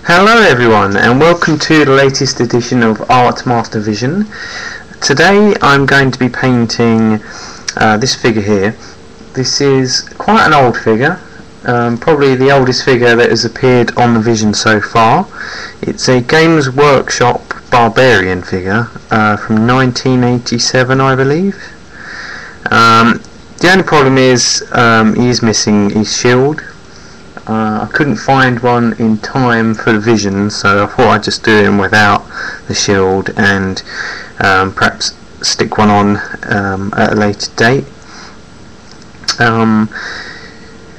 Hello everyone, and welcome to the latest edition of Artmaster Vision. Today I'm going to be painting this figure here. This is quite an old figure, probably the oldest figure that has appeared on the Vision so far. It's a Games Workshop Barbarian figure from 1987, I believe. The only problem is he is missing his shield. I couldn't find one in time for the Vision, so I thought I'd just do him without the shield and perhaps stick one on at a later date.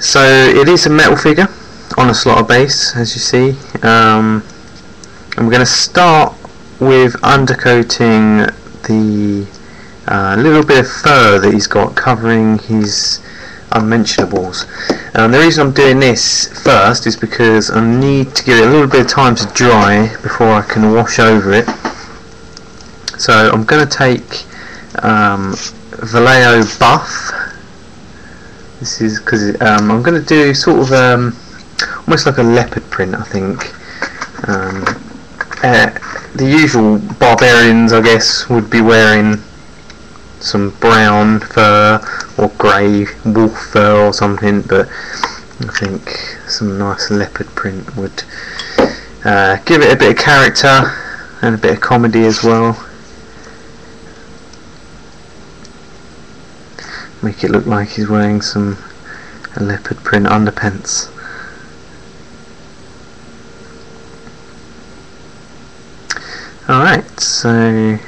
So it is a metal figure on a slaughter base, as you see. And we're going to start with undercoating the little bit of fur that he's got covering his unmentionables. The reason I'm doing this first is because I need to give it a little bit of time to dry before I can wash over it. So I'm going to take Vallejo Buff. This is because I'm going to do sort of almost like a leopard print, I think. The usual barbarians, I guess, would be wearing some brown fur or grey wolf fur or something, but I think some nice leopard print would give it a bit of character and a bit of comedy as well. Make it look like he's wearing a leopard print underpants. Alright, so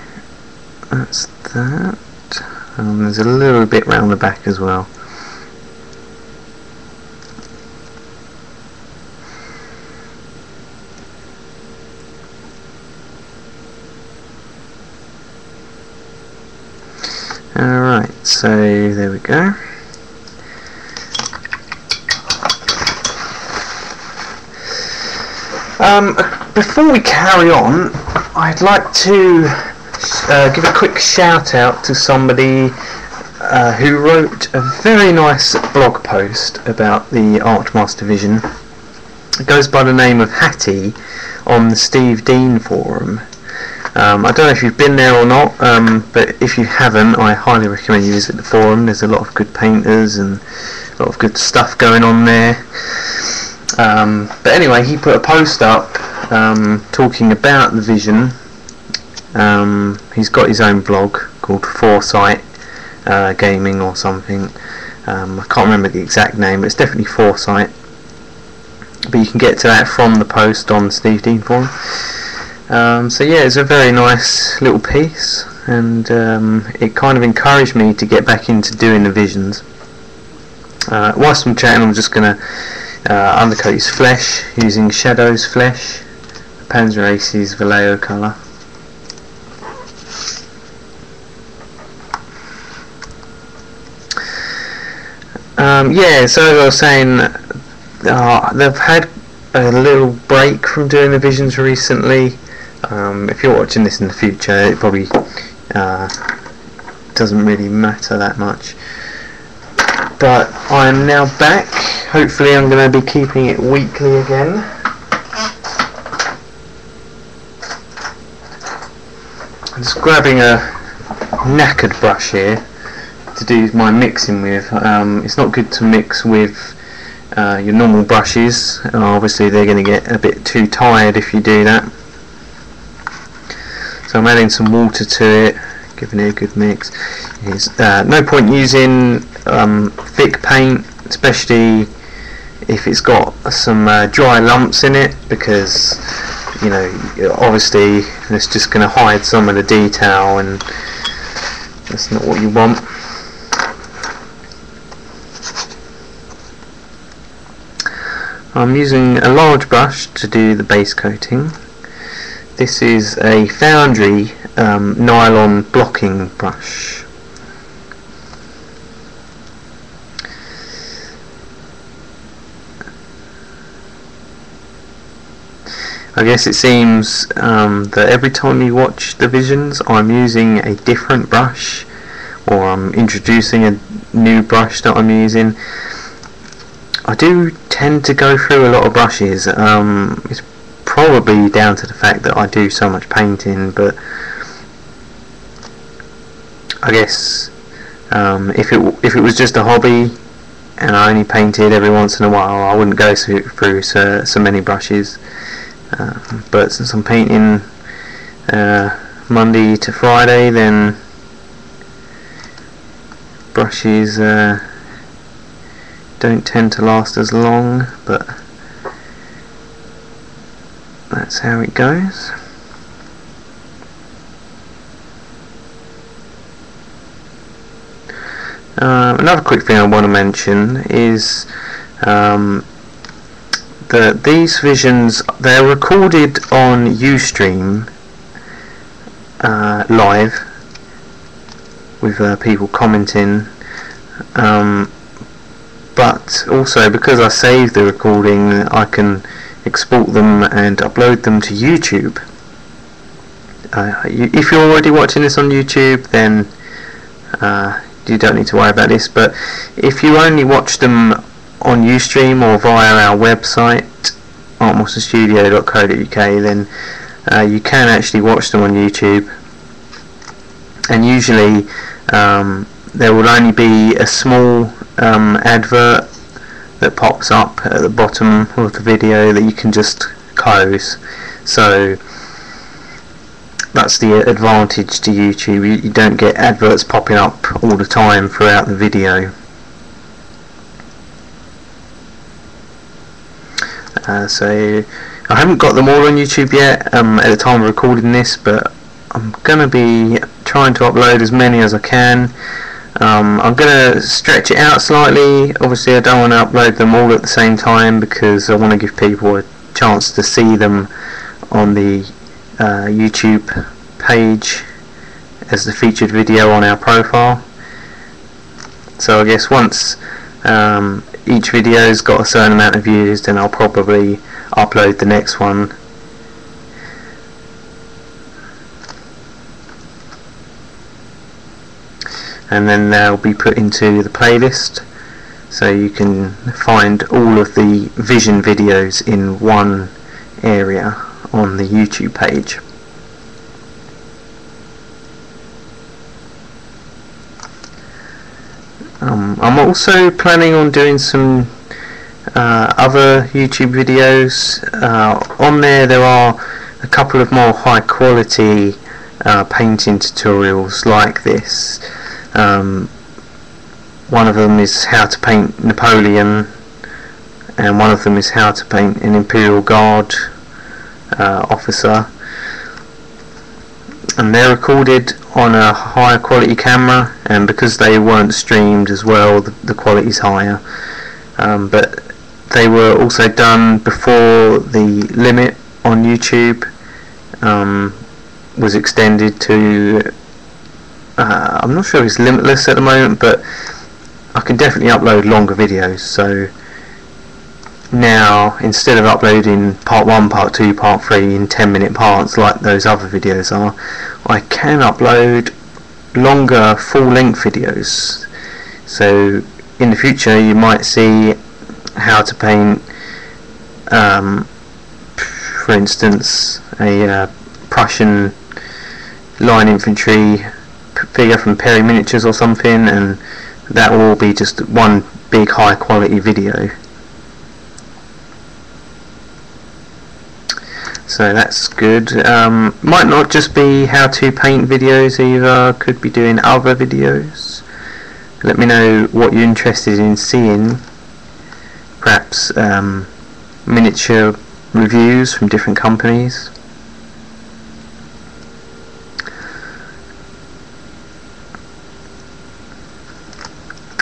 that's that. There's a little bit round the back as well. Alright, so there we go. Before we carry on, I'd like to give a quick shout out to somebody who wrote a very nice blog post about the Artmaster Vision. It goes by the name of Hattie on the Steve Dean forum. I don't know if you've been there or not, but if you haven't, I highly recommend you visit the forum. There's a lot of good painters and a lot of good stuff going on there. But anyway, he put a post up talking about the Vision. He's got his own blog called Foresight Gaming or something. I can't remember the exact name, but it's definitely Foresight. But you can get to that from the post on the Steve Dean forum. So yeah, it's a very nice little piece, and it kind of encouraged me to get back into doing the Visions. Whilst I'm chatting, I'm just going to undercoat his flesh using Shadow's Flesh, Panzer Ace's Vallejo colour. Yeah, so as I was saying, they've had a little break from doing the Visions recently. If you're watching this in the future, it probably doesn't really matter that much. But I'm now back. Hopefully I'm going to be keeping it weekly again. I'm just grabbing a knackered brush here to do my mixing with. It's not good to mix with your normal brushes. Obviously they're going to get a bit too tired if you do that. So I'm adding some water to it, giving it a good mix. There's no point using thick paint, especially if it's got some dry lumps in it, because you know, obviously it's just going to hide some of the detail, and that's not what you want. I'm using a large brush to do the base coating. This is a Foundry nylon blocking brush. I guess it seems that every time you watch the Visions, I'm using a different brush, or I'm introducing a new brush that I'm using. I do tend to go through a lot of brushes. It's probably down to the fact that I do so much painting, but I guess if it was just a hobby and I only painted every once in a while, I wouldn't go through so many brushes. But since I'm painting Monday to Friday, then brushes don't tend to last as long, but that's how it goes. Another quick thing I want to mention is that these visions, they're recorded on Ustream live with people commenting, but also because I saved the recording, I can export them and upload them to YouTube. If you're already watching this on YouTube, then you don't need to worry about this, but if you only watch them on Ustream or via our website artmasterstudio.co.uk, then you can actually watch them on YouTube, and usually there will only be a small advert that pops up at the bottom of the video that you can just close. So that's the advantage to YouTube. You don't get adverts popping up all the time throughout the video. So I haven't got them all on YouTube yet at the time of recording this, but I'm going to be trying to upload as many as I can. I'm going to stretch it out slightly. Obviously I don't want to upload them all at the same time, because I want to give people a chance to see them on the YouTube page as the featured video on our profile. So I guess once each video's got a certain amount of views, then I'll probably upload the next one. And then they'll be put into the playlist, so you can find all of the vision videos in one area on the YouTube page. I'm also planning on doing some other YouTube videos. On there are a couple of more high quality painting tutorials like this. One of them is how to paint Napoleon, and one of them is how to paint an Imperial Guard officer, and they're recorded on a higher quality camera, and because they weren't streamed as well, the quality's higher, but they were also done before the limit on YouTube was extended to I'm not sure if it's limitless at the moment, but I can definitely upload longer videos. So now, instead of uploading part 1, part 2, part 3 in 10-minute parts like those other videos are, I can upload longer full-length videos. So in the future you might see how to paint for instance a Prussian line infantry figure from Perry Miniatures or something, and that will be just one big high quality video. So that's good. Might not just be how to paint videos either, could be doing other videos. Let me know what you're interested in seeing. Perhaps miniature reviews from different companies.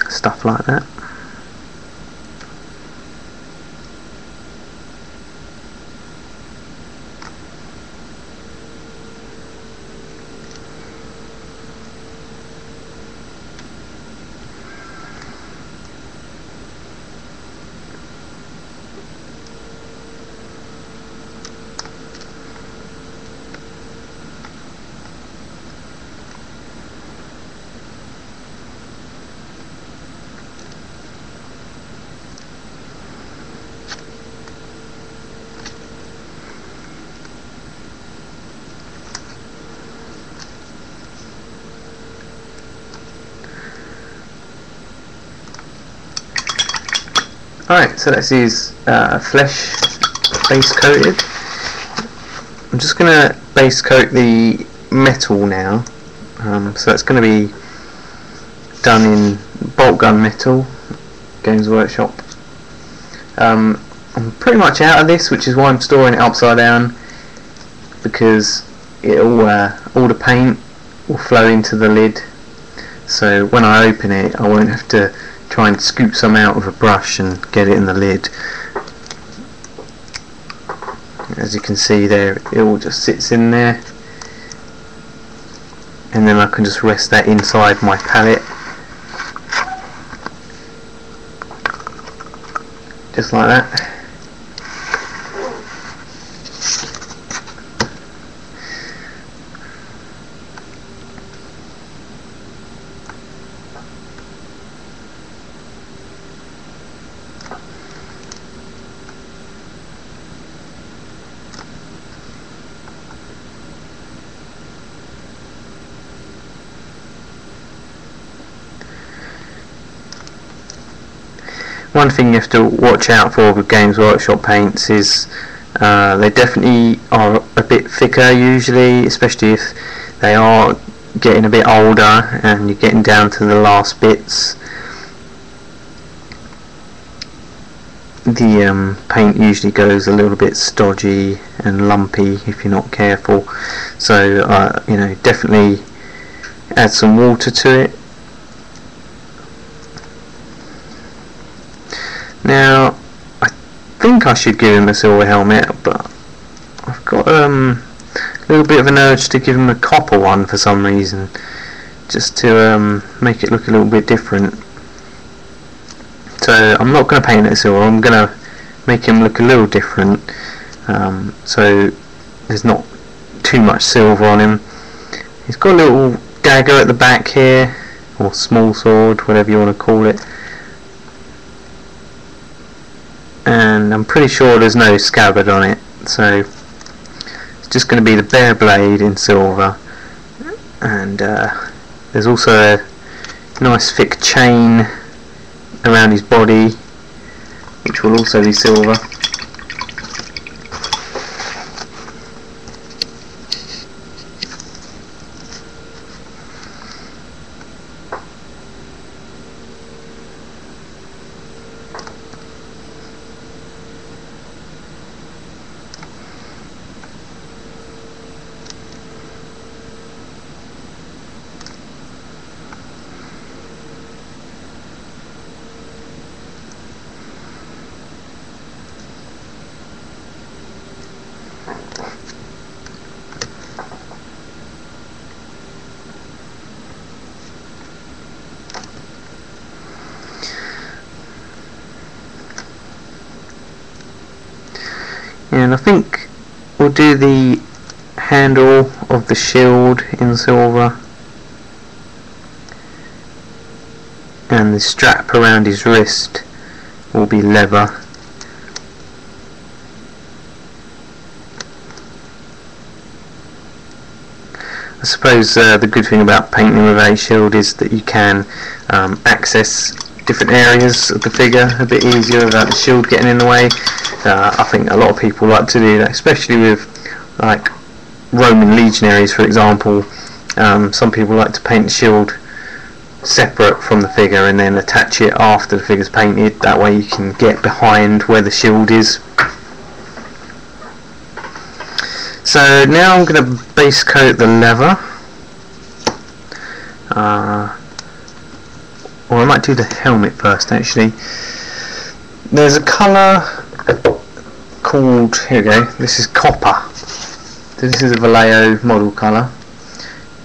Stuff like that. Alright, so that's his flesh base coated. I'm just going to base coat the metal now. So that's going to be done in bolt gun metal, Games Workshop. I'm pretty much out of this, which is why I'm storing it upside down, because it'll all the paint will flow into the lid, so when I open it I won't have to try and scoop some out with a brush and get it in the lid. As you can see there, it all just sits in there, and then I can just rest that inside my palette, just like that. One thing you have to watch out for with Games Workshop paints is they definitely are a bit thicker usually, especially if they are getting a bit older and you're getting down to the last bits. The paint usually goes a little bit stodgy and lumpy if you're not careful, so you know, definitely add some water to it. Now, I think I should give him a silver helmet, but I've got a little bit of an urge to give him a copper one for some reason, just to make it look a little bit different. So I'm not going to paint it silver, I'm going to make him look a little different, so there's not too much silver on him. He's got a little dagger at the back here, or small sword, whatever you want to call it. And I'm pretty sure there's no scabbard on it, so it's just going to be the bare blade in silver. And there's also a nice thick chain around his body, which will also be silver. And I think we'll do the handle of the shield in silver, and the strap around his wrist will be leather. I suppose the good thing about painting with a shield is that you can access different areas of the figure a bit easier without the shield getting in the way. I think a lot of people like to do that, especially with like Roman legionaries, for example. Some people like to paint the shield separate from the figure and then attach it after the figure's painted. That way you can get behind where the shield is. So now I'm going to base coat the leather. Or I might do the helmet first actually. There's a colour called, here we go, this is copper. So this is a Vallejo model colour.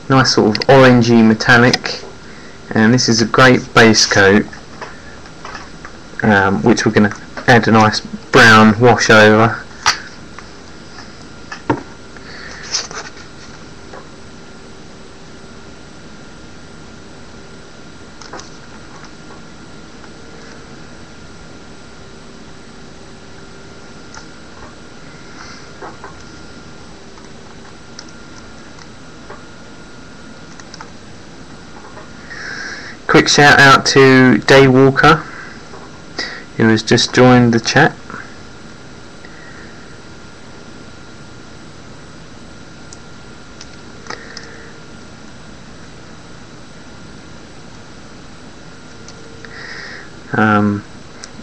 Nice sort of orangey metallic. And this is a great base coat, which we're going to add a nice brown wash over. Quick shout out to Daywalker, who has just joined the chat.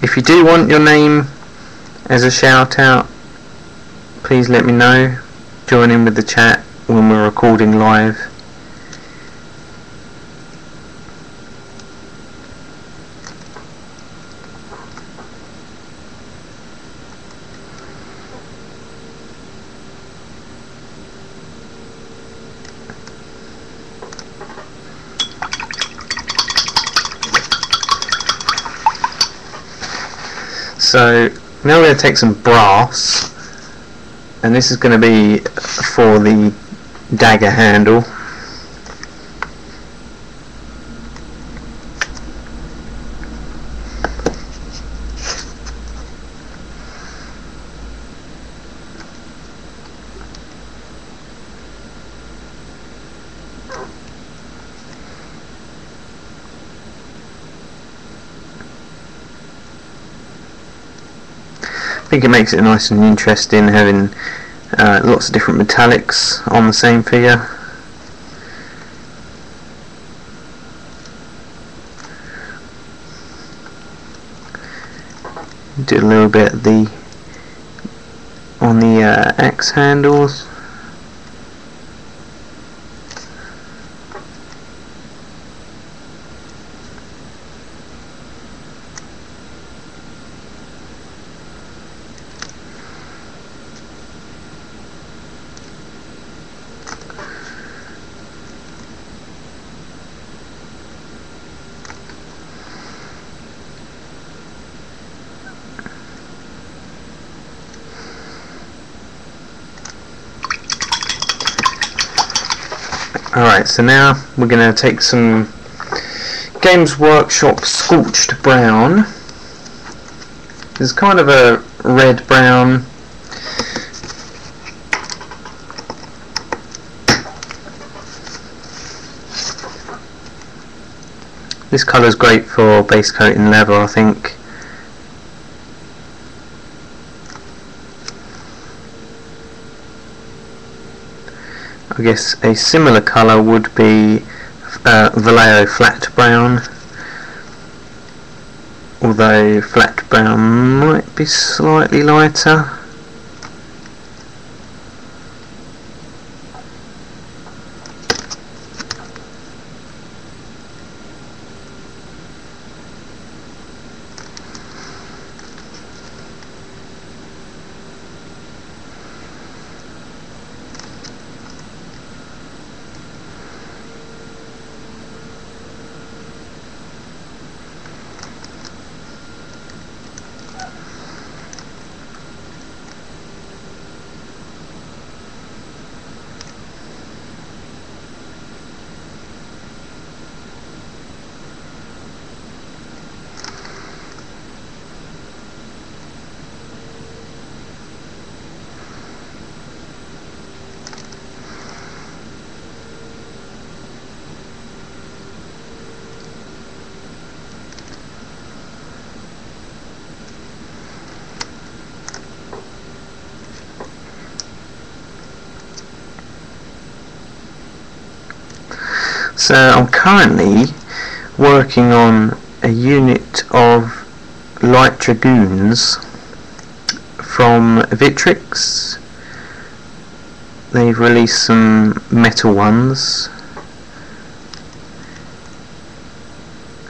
If you do want your name as a shout out, please let me know. Join in with the chat when we're recording live. So now we're going to take some brass, and this is going to be for the dagger handle. I think it makes it nice and interesting having lots of different metallics on the same figure. Do a little bit on the axe handles. Alright, so now we're going to take some Games Workshop Scorched Brown. There's kind of a red brown. This colour is great for base coating leather, I think. I guess a similar colour would be Vallejo Flat Brown, although Flat Brown might be slightly lighter. So I'm currently working on a unit of light dragoons from Vitrix. They've released some metal ones,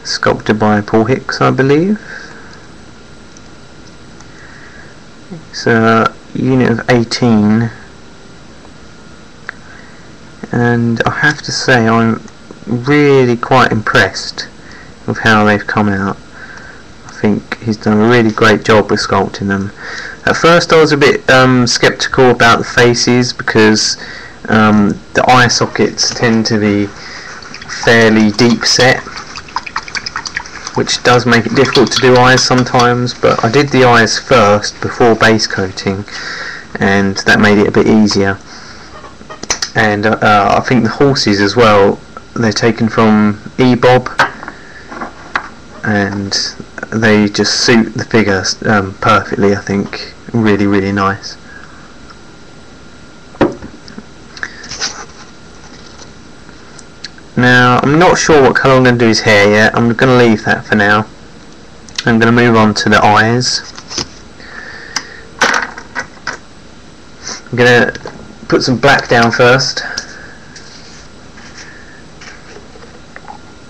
sculpted by Paul Hicks, I believe. It's a unit of 18, and I have to say I'm really quite impressed with how they've come out. I think he's done a really great job with sculpting them. At first I was a bit sceptical about the faces, because the eye sockets tend to be fairly deep set, which does make it difficult to do eyes sometimes, but I did the eyes first before base coating, and that made it a bit easier. And I think the horses as well, they're taken from eBob, and they just suit the figure perfectly. I think really, really nice. Now I'm not sure what colour I'm going to do his hair yet. I'm going to leave that for now. I'm going to move on to the eyes. I'm going to put some black down first,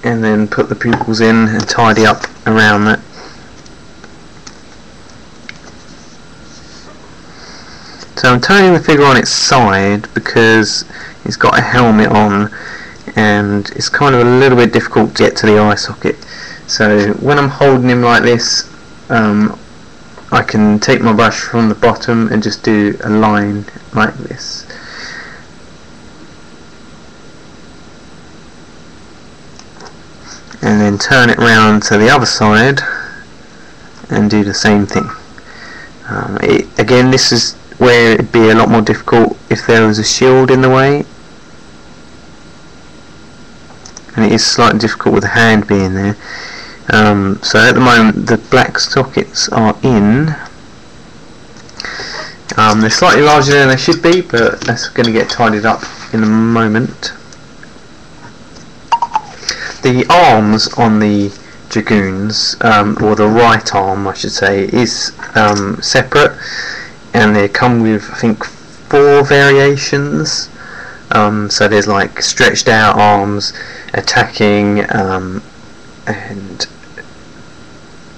and then put the pupils in and tidy up around that. So I'm turning the figure on its side because it's got a helmet on and it's kind of a little bit difficult to get to the eye socket. So when I'm holding him like this, I can take my brush from the bottom and just do a line like this. And then turn it round to the other side and do the same thing. Again, this is where it'd be a lot more difficult if there was a shield in the way, and it is slightly difficult with the hand being there. So at the moment the black sockets are in. They're slightly larger than they should be, but that's going to get tidied up in a moment. The arms on the dragoons, or the right arm I should say, is separate, and they come with I think 4 variations. So there's like stretched out arms, attacking, and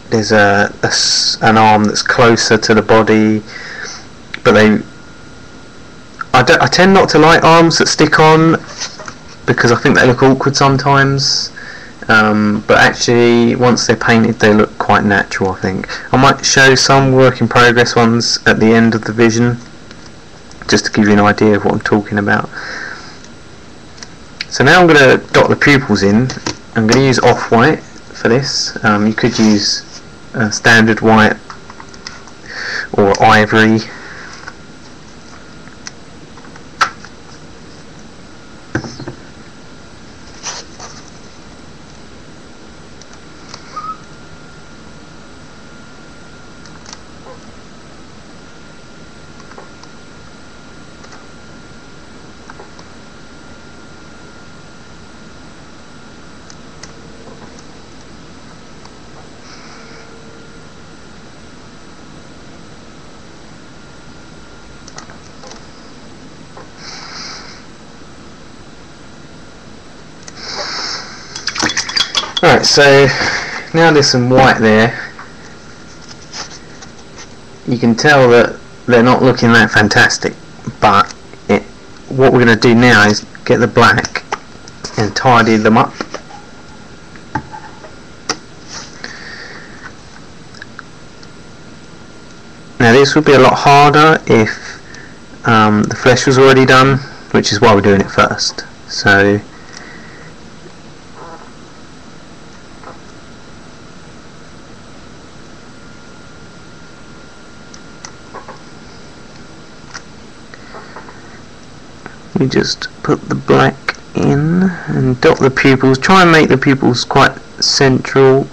there's an arm that's closer to the body. But I tend not to like arms that stick on because I think they look awkward sometimes. But actually, once they're painted, they look quite natural, I think. I might show some work in progress ones at the end of the vision, just to give you an idea of what I'm talking about. So now I'm going to dot the pupils in. I'm going to use off-white for this. You could use standard white or ivory. Right, so now there's some white there. You can tell that they're not looking that fantastic, but what we're going to do now is get the black and tidy them up. Now this would be a lot harder if the flesh was already done, which is why we're doing it first. So we just put the black in and dot the pupils. Try and make the pupils quite central,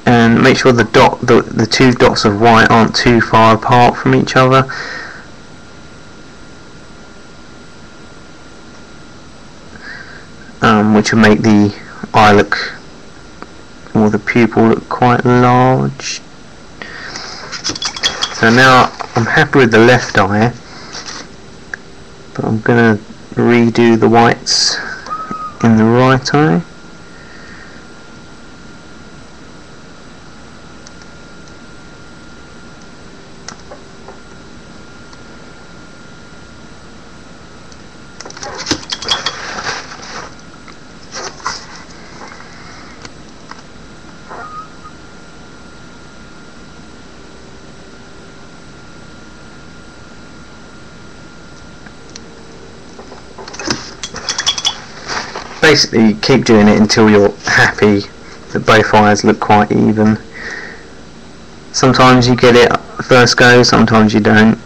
and make sure the 2 dots of white aren't too far apart from each other. Which will make the eye look, or the pupil look, quite large. So now I'm happy with the left eye, but I'm going to redo the whites in the right eye. Basically keep doing it until you're happy that both eyes look quite even. Sometimes you get it first go, sometimes you don't.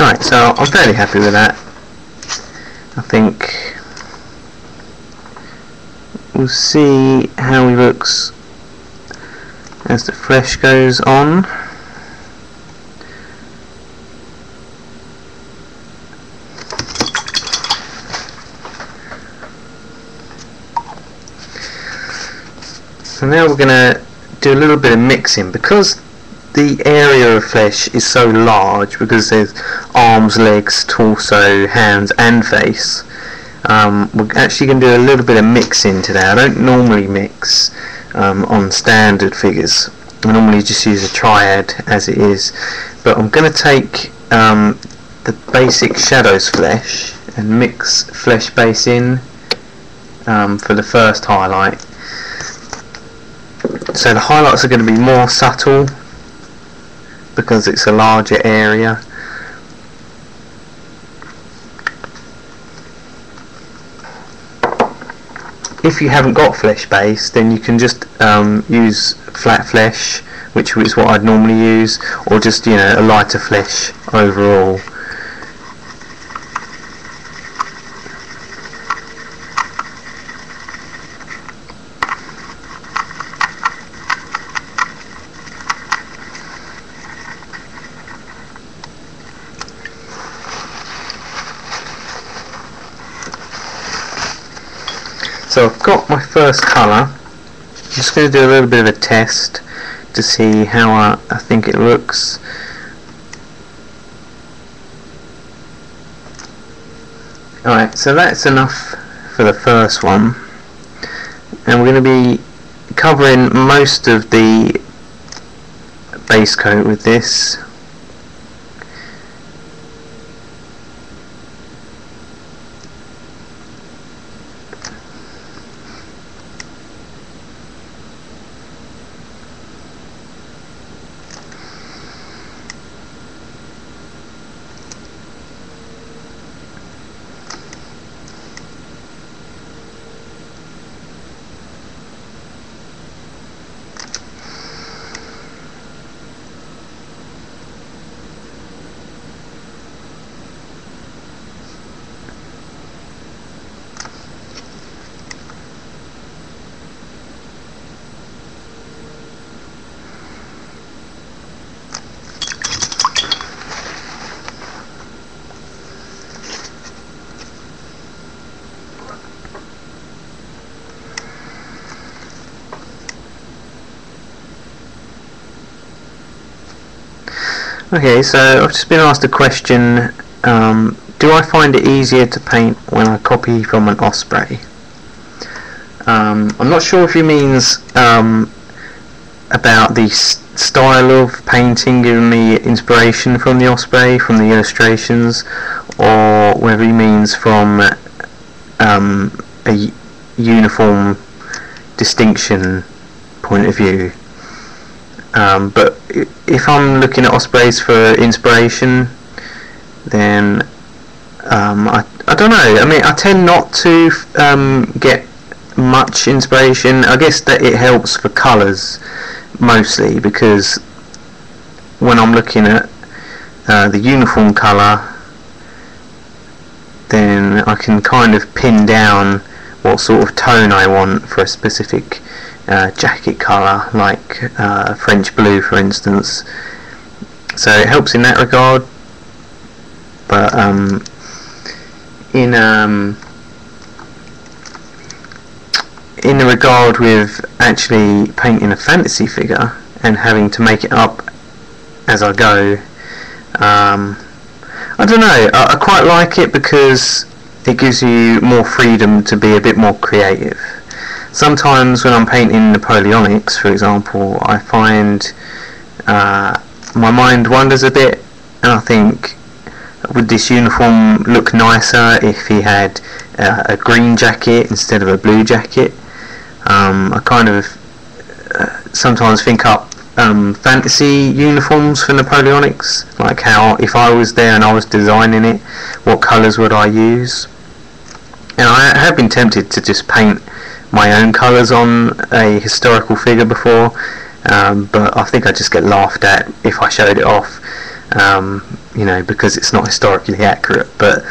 Right, so I'm fairly happy with that. I think we'll see how he looks as the flesh goes on. So now we're going to do a little bit of mixing, because the area of flesh is so large, because there's arms, legs, torso, hands and face. We're actually going to do a little bit of mixing today. I don't normally mix on standard figures. I normally just use a triad as it is, but I'm going to take the basic shadows flesh and mix flesh base in for the first highlight. So the highlights are going to be more subtle because it's a larger area. If you haven't got flesh base, then you can just use flat flesh, which is what I'd normally use, or just, you know, a lighter flesh overall. So I've got my first colour. I'm just going to do a little bit of a test to see how I think it looks. Alright, so that's enough for the first one, and we're going to be covering most of the base coat with this. Okay, so I've just been asked a question, do I find it easier to paint when I copy from an Osprey? I'm not sure if he means about the style of painting giving me inspiration from the Osprey, from the illustrations, or whether he means from a uniform distinction point of view. But if I'm looking at Ospreys for inspiration, then I don't know. I mean, I tend not to get much inspiration. I guess that it helps for colours mostly, because when I'm looking at the uniform colour, then I can kind of pin down what sort of tone I want for a specific jacket colour, like French blue for instance. So it helps in that regard. But in the regard with actually painting a fantasy figure and having to make it up as I go, I don't know, I quite like it because it gives you more freedom to be a bit more creative. Sometimes when I'm painting Napoleonics, for example, I find my mind wanders a bit, and I think, would this uniform look nicer if he had a green jacket instead of a blue jacket? I kind of sometimes think up fantasy uniforms for Napoleonics, like how if I was there and I was designing it, what colours would I use? And I have been tempted to just paint my own colours on a historical figure before, but I think I'd just get laughed at if I showed it off. you know, because it's not historically accurate. But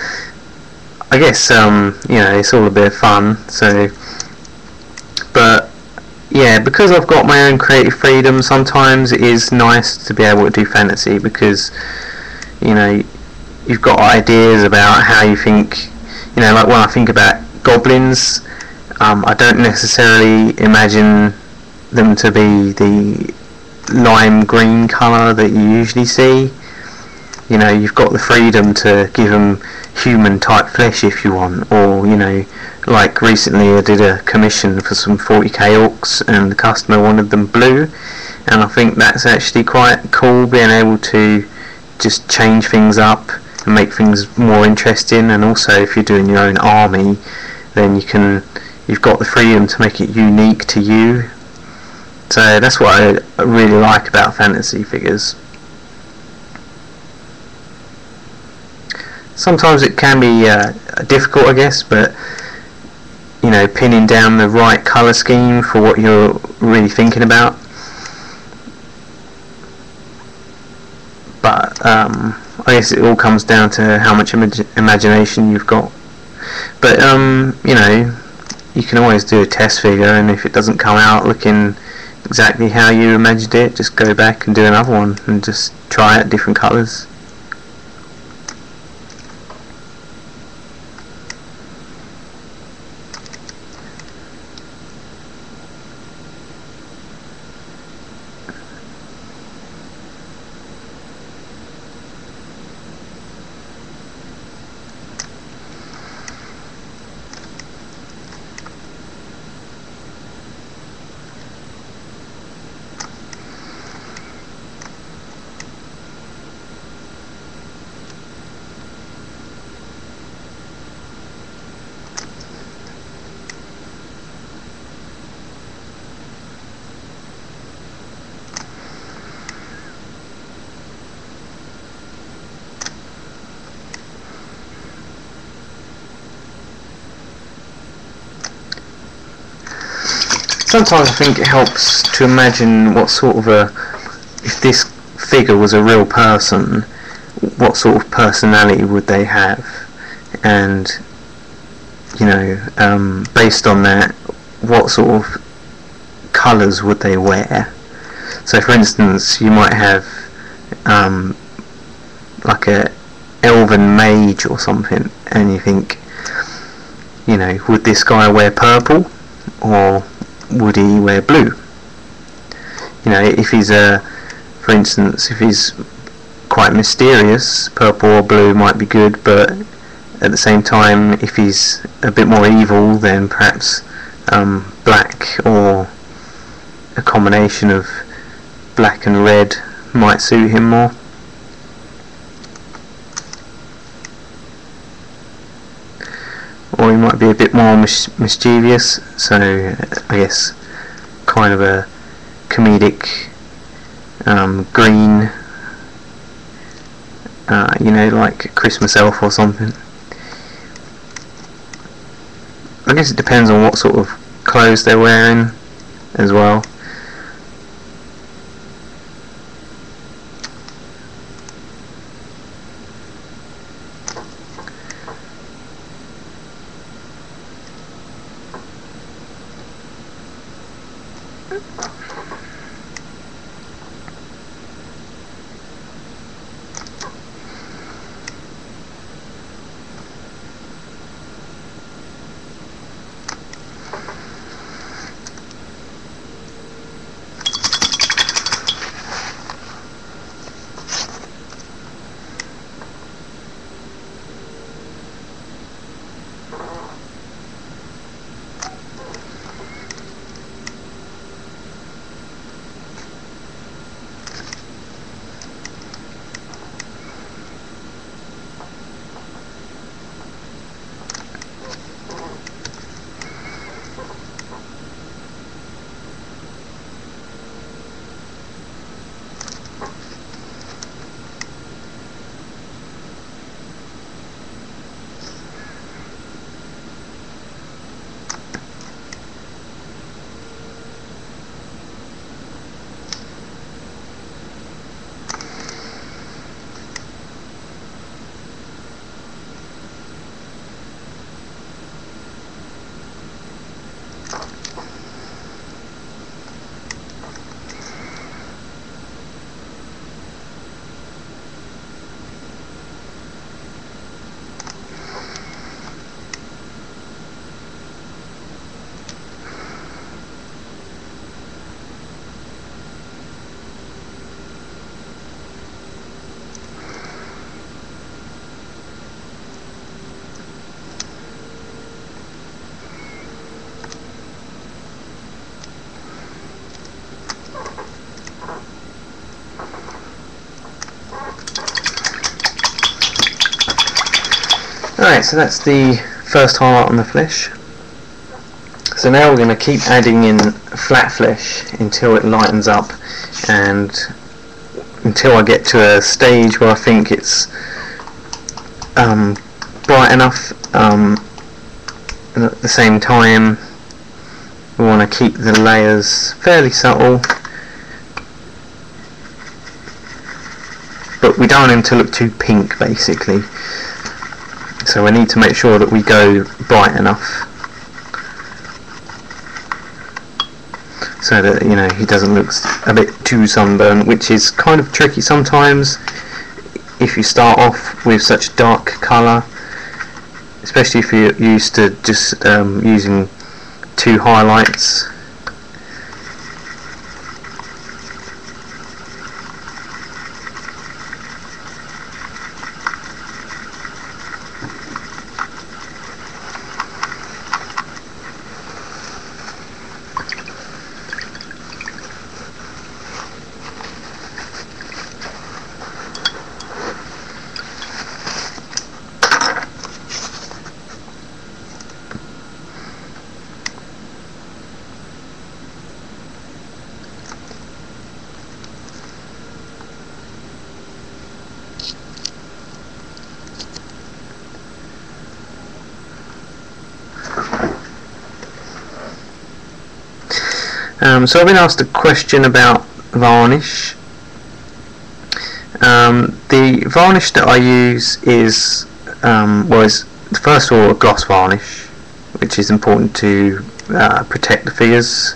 I guess you know, it's all a bit of fun. So, but yeah, because I've got my own creative freedom, sometimes it is nice to be able to do fantasy, because you know, you've got ideas about how you think, you know, like when I think about goblins, I don't necessarily imagine them to be the lime green colour that you usually see. You know, you've got the freedom to give them human type flesh if you want, or you know, like recently I did a commission for some 40k orcs and the customer wanted them blue, and I think that's actually quite cool, being able to just change things up and make things more interesting. And also if you're doing your own army, then you've got the freedom to make it unique to you. So that's what I really like about fantasy figures. Sometimes it can be difficult, I guess, but you know, pinning down the right colour scheme for what you're really thinking about. But I guess it all comes down to how much imagination you've got. But you know, you can always do a test figure, and if it doesn't come out looking exactly how you imagined it, just go back and do another one and just try it different colours. Sometimes I think it helps to imagine what sort of if this figure was a real person, what sort of personality would they have, and you know, based on that, what sort of colours would they wear. So for instance, you might have like a elven mage or something, and you think, you know, would this guy wear purple, or would he wear blue? You know, if he's for instance, if he's quite mysterious, purple or blue might be good, but at the same time, if he's a bit more evil, then perhaps black or a combination of black and red might suit him more. Or he might be a bit more mischievous, so I guess kind of a comedic green, you know, like a Christmas elf or something. I guess it depends on what sort of clothes they're wearing as well. Right, so that's the first highlight on the flesh. So now we're going to keep adding in flat flesh until it lightens up, and until I get to a stage where I think it's bright enough. And at the same time we want to keep the layers fairly subtle, but we don't want them to look too pink basically, so we need to make sure that we go bright enough so that, you know, he doesn't look a bit too sunburned, which is kind of tricky sometimes if you start off with such dark colour, especially if you're used to just using 2 highlights. So I've been asked a question about varnish. The varnish that I use is, first of all, a gloss varnish, which is important to protect the figures,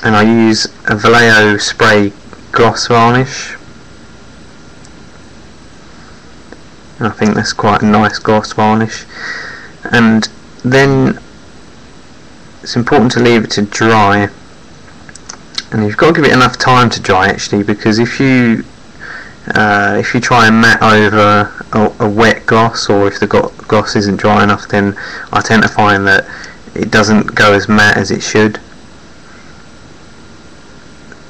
and I use a Vallejo spray gloss varnish, and I think that's quite a nice gloss varnish. And then it's important to leave it to dry, and you've got to give it enough time to dry actually, because if you try and matte over a wet gloss, or if the gloss isn't dry enough, then I tend to find that it doesn't go as matte as it should.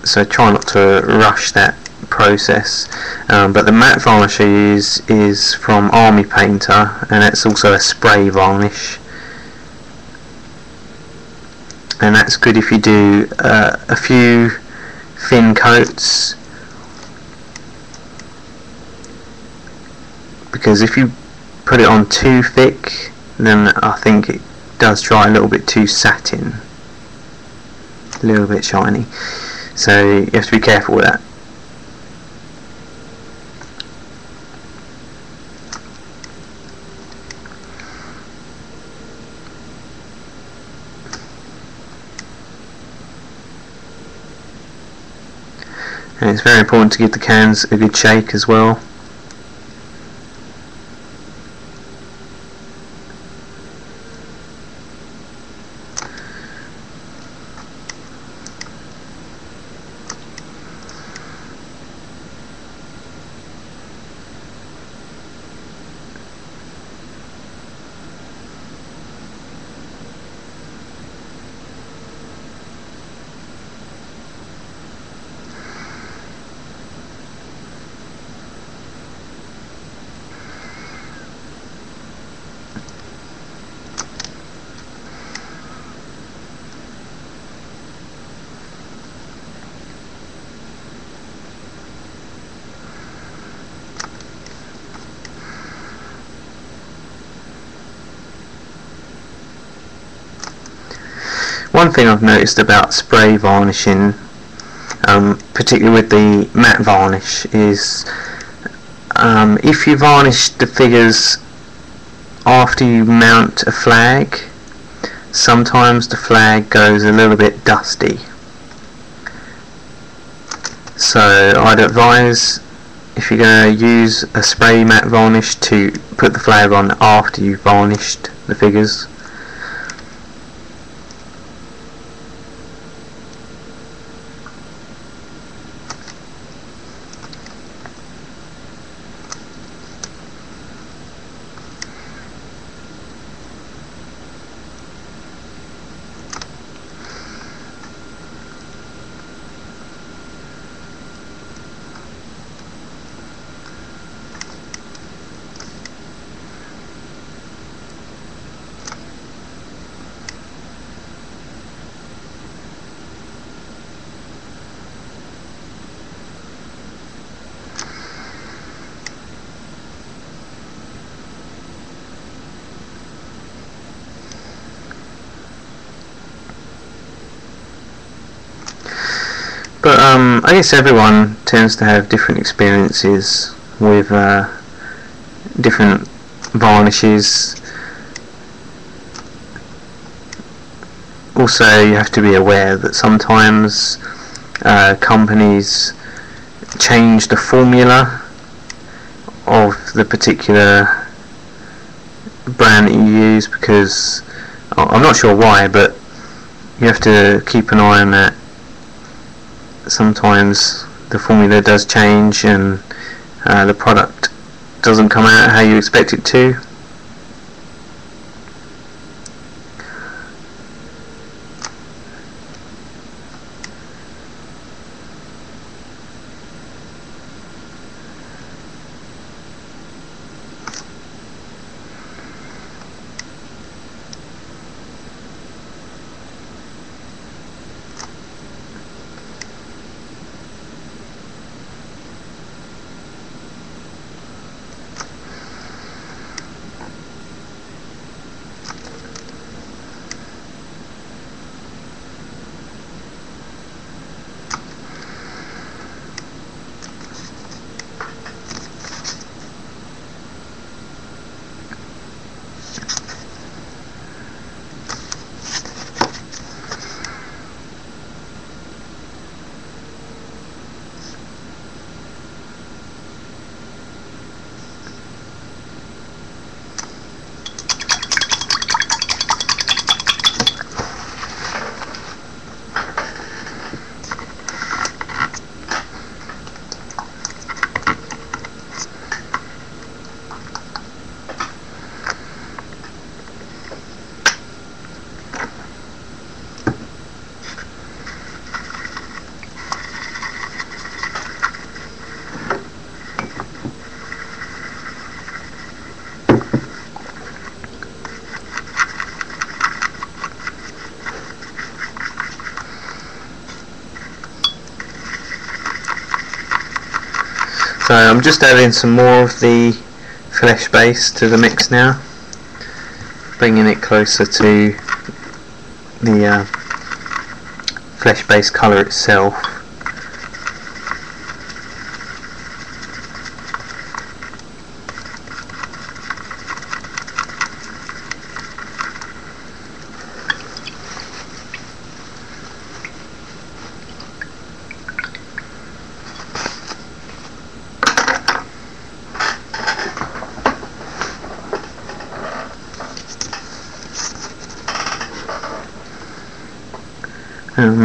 So try not to rush that process. But the matte varnish I use is from Army Painter, and it's also a spray varnish, and that's good if you do a few thin coats, because if you put it on too thick, then I think it does dry a little bit too satin, a little bit shiny, so you have to be careful with that. And it's very important to give the cans a good shake as well. One thing I've noticed about spray varnishing, particularly with the matte varnish, is if you varnish the figures after you mount a flag, sometimes the flag goes a little bit dusty. So I'd advise, if you're going to use a spray matte varnish, to put the flag on after you've varnished the figures. But I guess everyone tends to have different experiences with different varnishes. Also, you have to be aware that sometimes companies change the formula of the particular brand that you use, because I'm not sure why, but you have to keep an eye on that. Sometimes the formula does change and the product doesn't come out how you expect it to. So I'm just adding some more of the flesh base to the mix now, bringing it closer to the flesh base colour itself.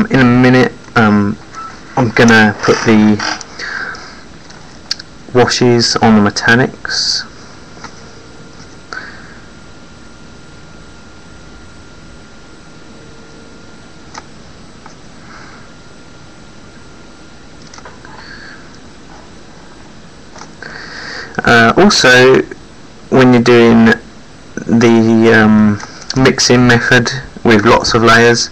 In a minute I'm gonna put the washes on the metallics. Also, when you're doing the mixing method with lots of layers,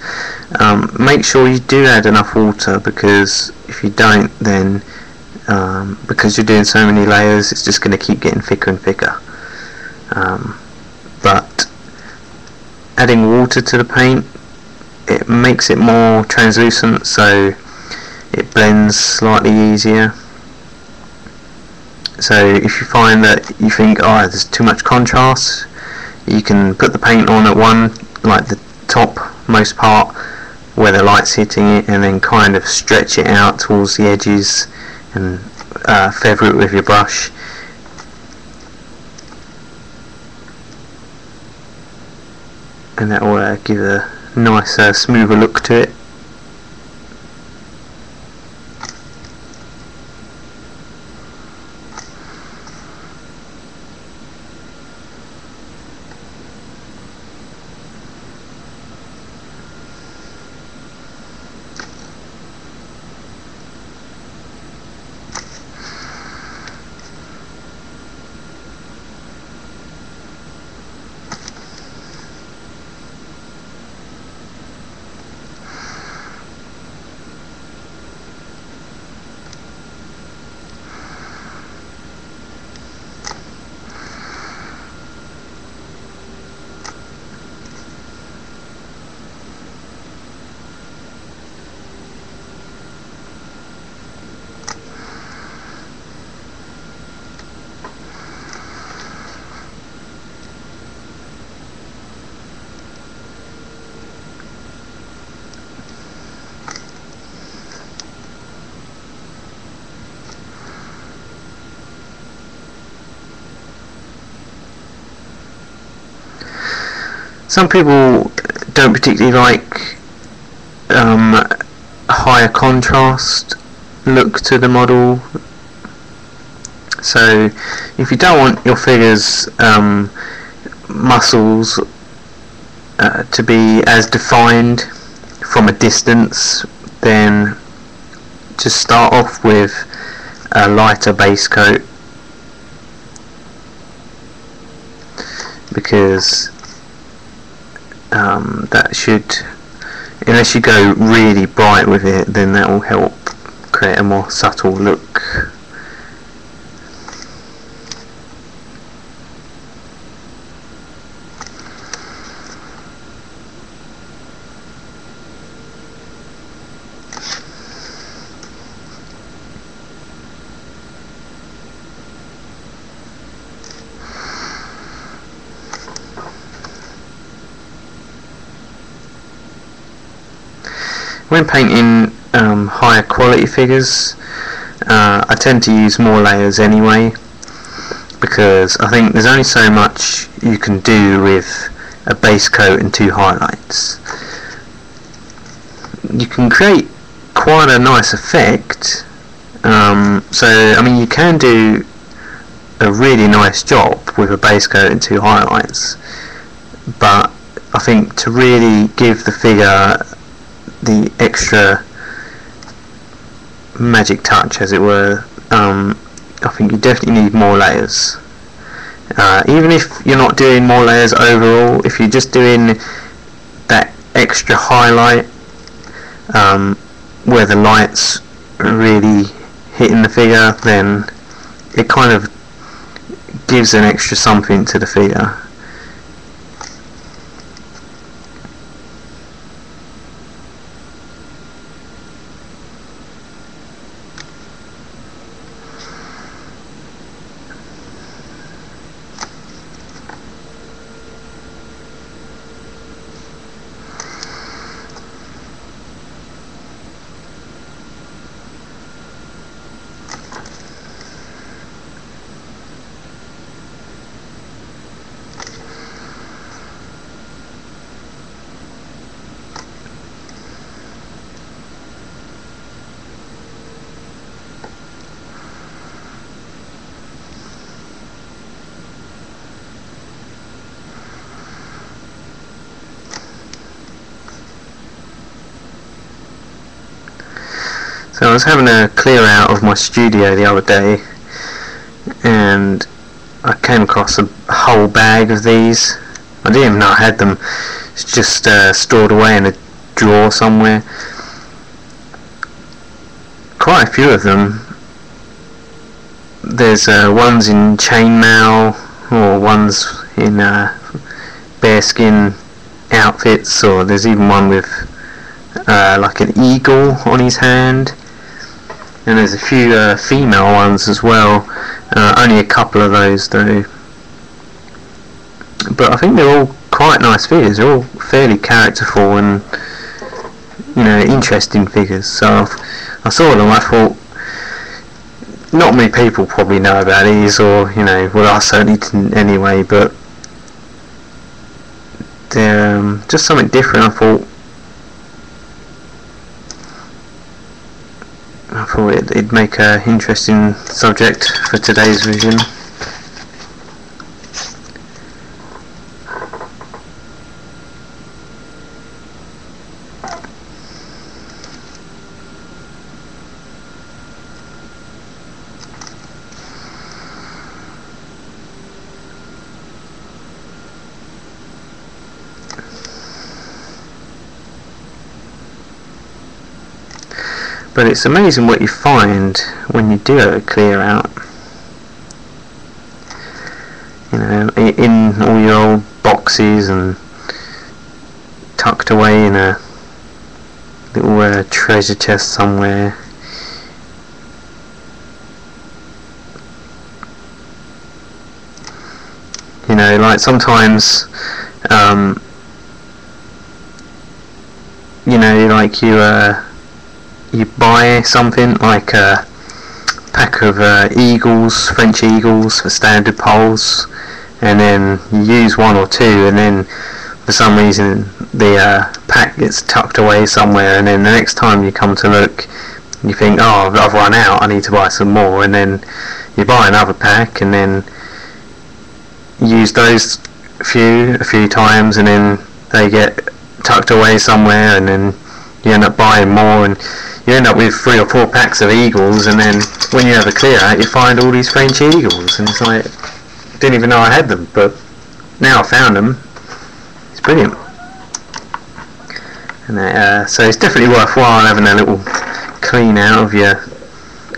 make sure you do add enough water, because if you don't, then because you're doing so many layers, it's just going to keep getting thicker and thicker. But adding water to the paint, it makes it more translucent, so it blends slightly easier. So if you find that you think, oh, there's too much contrast, you can put the paint on at like the top most part where the light's hitting it, and then kind of stretch it out towards the edges and feather it with your brush. And that will give a nice smoother look to it. Some people don't particularly like higher contrast look to the model, so if you don't want your figure's muscles to be as defined from a distance, then just start off with a lighter base coat, because that should, unless you go really bright with it, then that will help create a more subtle look. When painting higher quality figures, I tend to use more layers anyway, because I think there's only so much you can do with a base coat and 2 highlights. You can create quite a nice effect, so I mean you can do a really nice job with a base coat and 2 highlights, but I think to really give the figure the extra magic touch, as it were, I think you definitely need more layers. Even if you're not doing more layers overall, if you're just doing that extra highlight where the light's really hitting the figure, then it kind of gives an extra something to the figure. So I was having a clear out of my studio the other day, and I came across a whole bag of these. I didn't even know I had them. It's just stored away in a drawer somewhere. Quite a few of them. There's ones in chainmail, or ones in bearskin outfits, or there's even one with like an eagle on his hand. And there's a few female ones as well, only a couple of those though. But I think they're all quite nice figures. They're all fairly characterful and, you know, interesting figures. So I saw them, I thought, not many people probably know about these, or, you know, well, I certainly didn't anyway, but they're just something different. I thought it'd make an interesting subject for today's vision. But it's amazing what you find when you do a clear out. You know, in all your old boxes and tucked away in a little treasure chest somewhere. You know, like sometimes, you know, like you buy something like a pack of eagles, French eagles for standard poles, and then you use one or two, and then for some reason the pack gets tucked away somewhere, and then the next time you come to look, you think, oh, I've run out, I need to buy some more, and then you buy another pack and then use those a few times, and then they get tucked away somewhere, and then you end up buying more, and you end up with 3 or 4 packs of eagles, and then when you have a clear out you find all these French eagles, and it's like, didn't even know I had them, but now I found them. It's brilliant. And so it's definitely worthwhile having a little clean out of your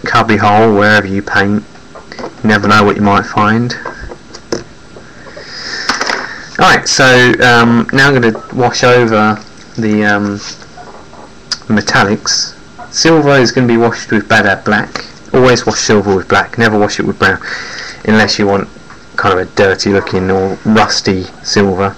cubby hole wherever you paint. You never know what you might find. Alright, so now I'm going to wash over the metallics. Silver is going to be washed with Bad Black. Always wash silver with black, never wash it with brown, unless you want kind of a dirty looking or rusty silver.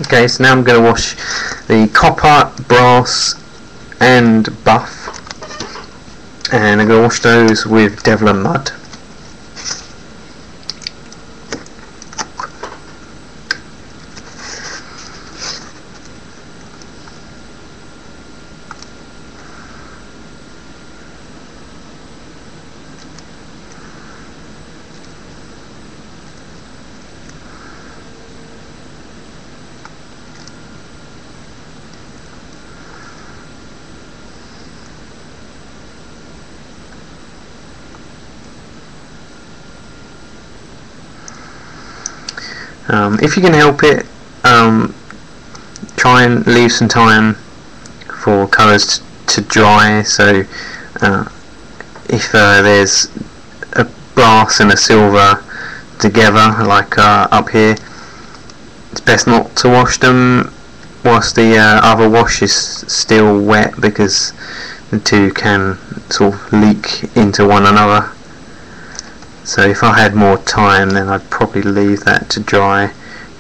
Okay, so now I'm going to wash the copper, brass and buff, and I'm going to wash those with Devil and Mud. If you can help it, try and leave some time for colours to dry. So if there's a brass and a silver together, like up here, it's best not to wash them whilst the other wash is still wet, because the two can sort of leak into one another. So if I had more time, then I'd probably leave that to dry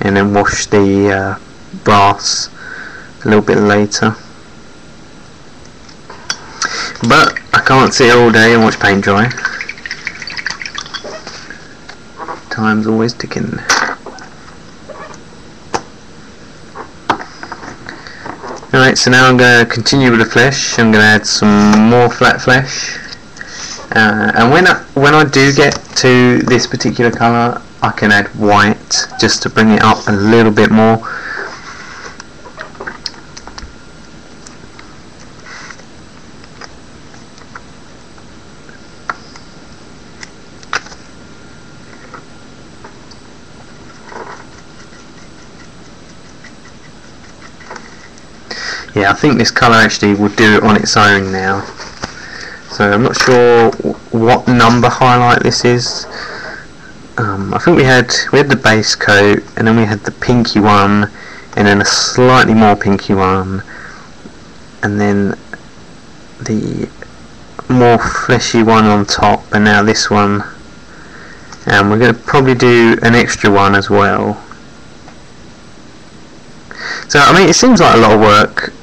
and then wash the brass a little bit later. But I can't sit all day and watch paint dry. Time's always ticking. Alright, so now I'm going to continue with the flesh. I'm going to add some more flat flesh. And when I do get to this particular colour, I can add white just to bring it up a little bit more. Yeah, I think this colour actually will do it on its own now. So I'm not sure what number highlight this is. I think we had the base coat, and then we had the pinky one, and then a slightly more pinky one, and then the more fleshy one on top, and now this one. And we're going to probably do an extra one as well. So I mean, it seems like a lot of work,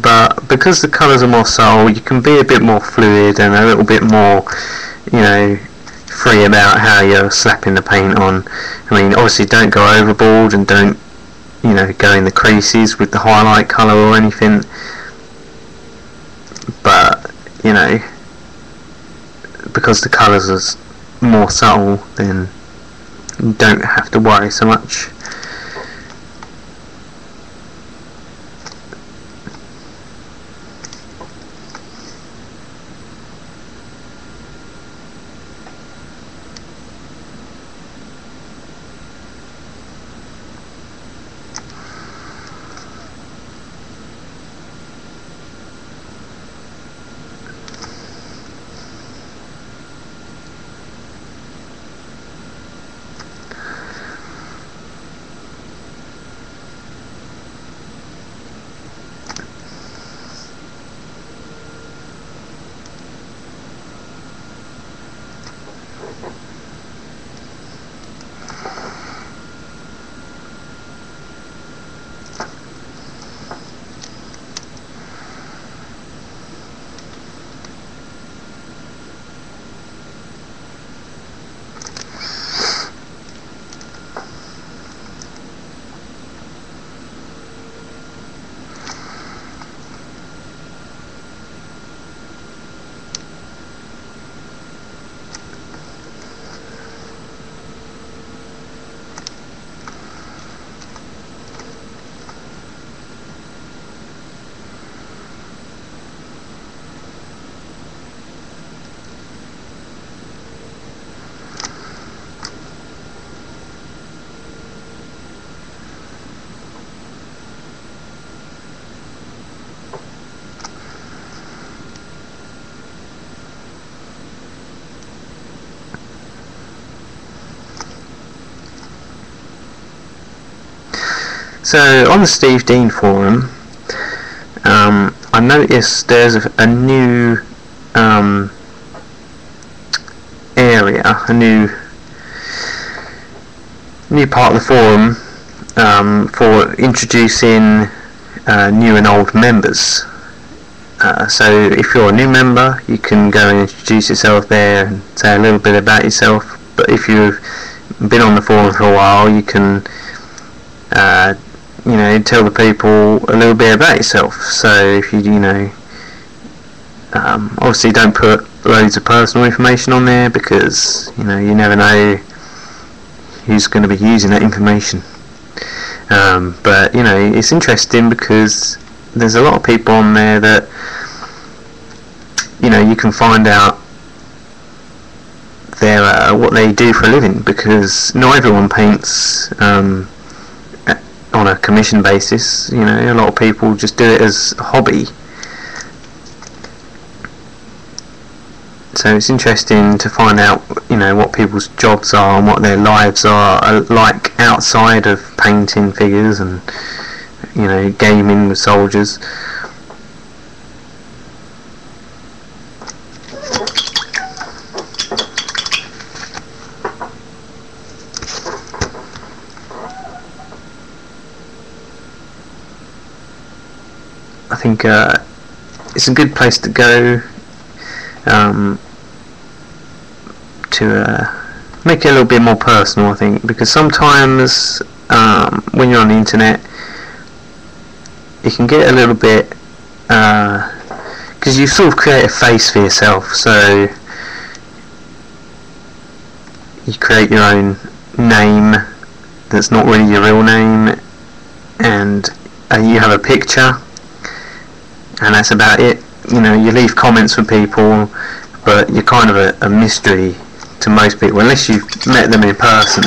but because the colours are more subtle, you can be a bit more fluid and a little bit more, you know, free about how you're slapping the paint on. I mean, obviously don't go overboard and don't, you know, go in the creases with the highlight colour or anything, but, you know, because the colours are more subtle, then You don't have to worry so much. So on the Steve Dean forum, I noticed there's a new area, a new part of the forum for introducing new and old members. So if you're a new member, you can go and introduce yourself there and say a little bit about yourself. But if you've been on the forum for a while, you can you know, tell the people a little bit about yourself. So if you know, obviously don't put loads of personal information on there, because you know, you never know who's going to be using that information. But you know, it's interesting because there's a lot of people on there that, you know, you can find out their what they do for a living, because not everyone paints on a commission basis. You know, a lot of people just do it as a hobby. So it's interesting to find out, you know, what people's jobs are and what their lives are like outside of painting figures and, you know, gaming with soldiers. I think it's a good place to go to make it a little bit more personal, I think, because sometimes when you're on the internet, it can get a little bit, because you sort of create a face for yourself, so you create your own name that's not really your real name, and you have a picture, and that's about it. You know, you leave comments for people, but you're kind of a mystery to most people unless you've met them in person.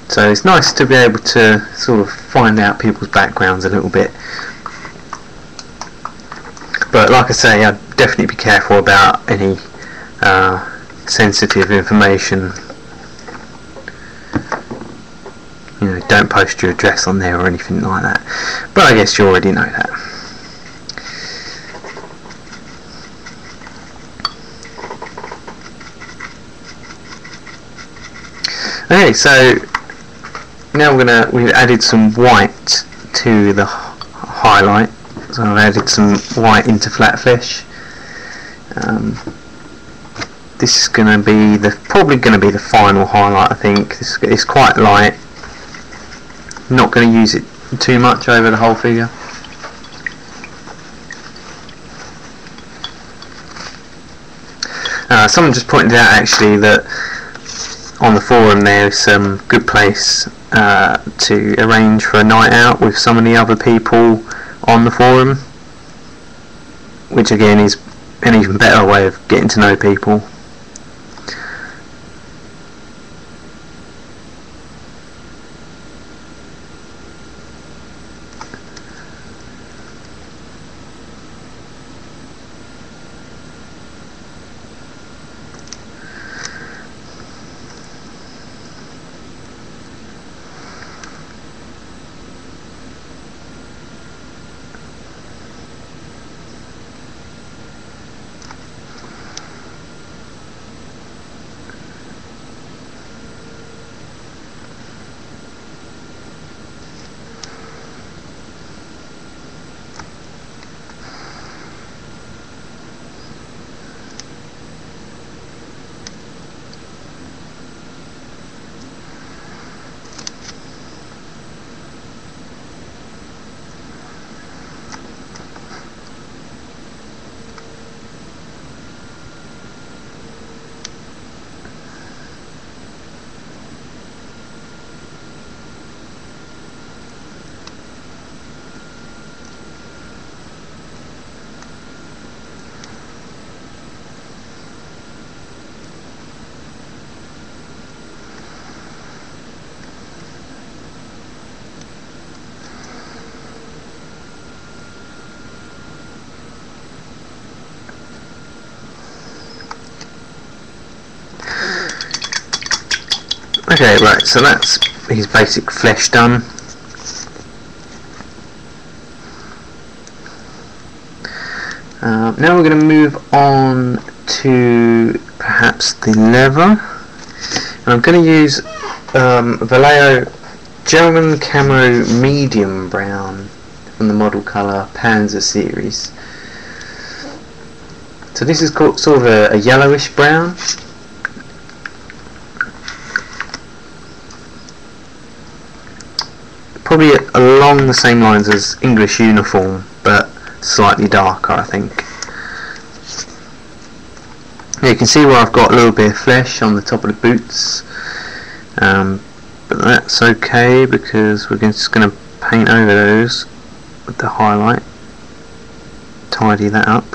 So it's nice to be able to sort of find out people's backgrounds a little bit. But like I say, I'd definitely be careful about any sensitive information. You know, don't post your address on there or anything like that. But I guess you already know that. Okay, so now we've added some white to the highlight. So I've added some white into flat flesh. This is going to be probably going to be the final highlight. I think it's quite light. Not going to use it too much over the whole figure. Someone just pointed out actually that on the forum there's some good place to arrange for a night out with some of the other people on the forum, which again is an even better way of getting to know people. Okay, right, so that's his basic flesh done. Now we're going to move on to perhaps the leather. And I'm going to use Vallejo German Camo Medium Brown from the Model Colour Panzer series. So this is called sort of a yellowish brown. Probably along the same lines as English uniform, but slightly darker, I think. Now you can see where I've got a little bit of flesh on the top of the boots, but that's okay because we're just going to paint over those with the highlight, tidy that up.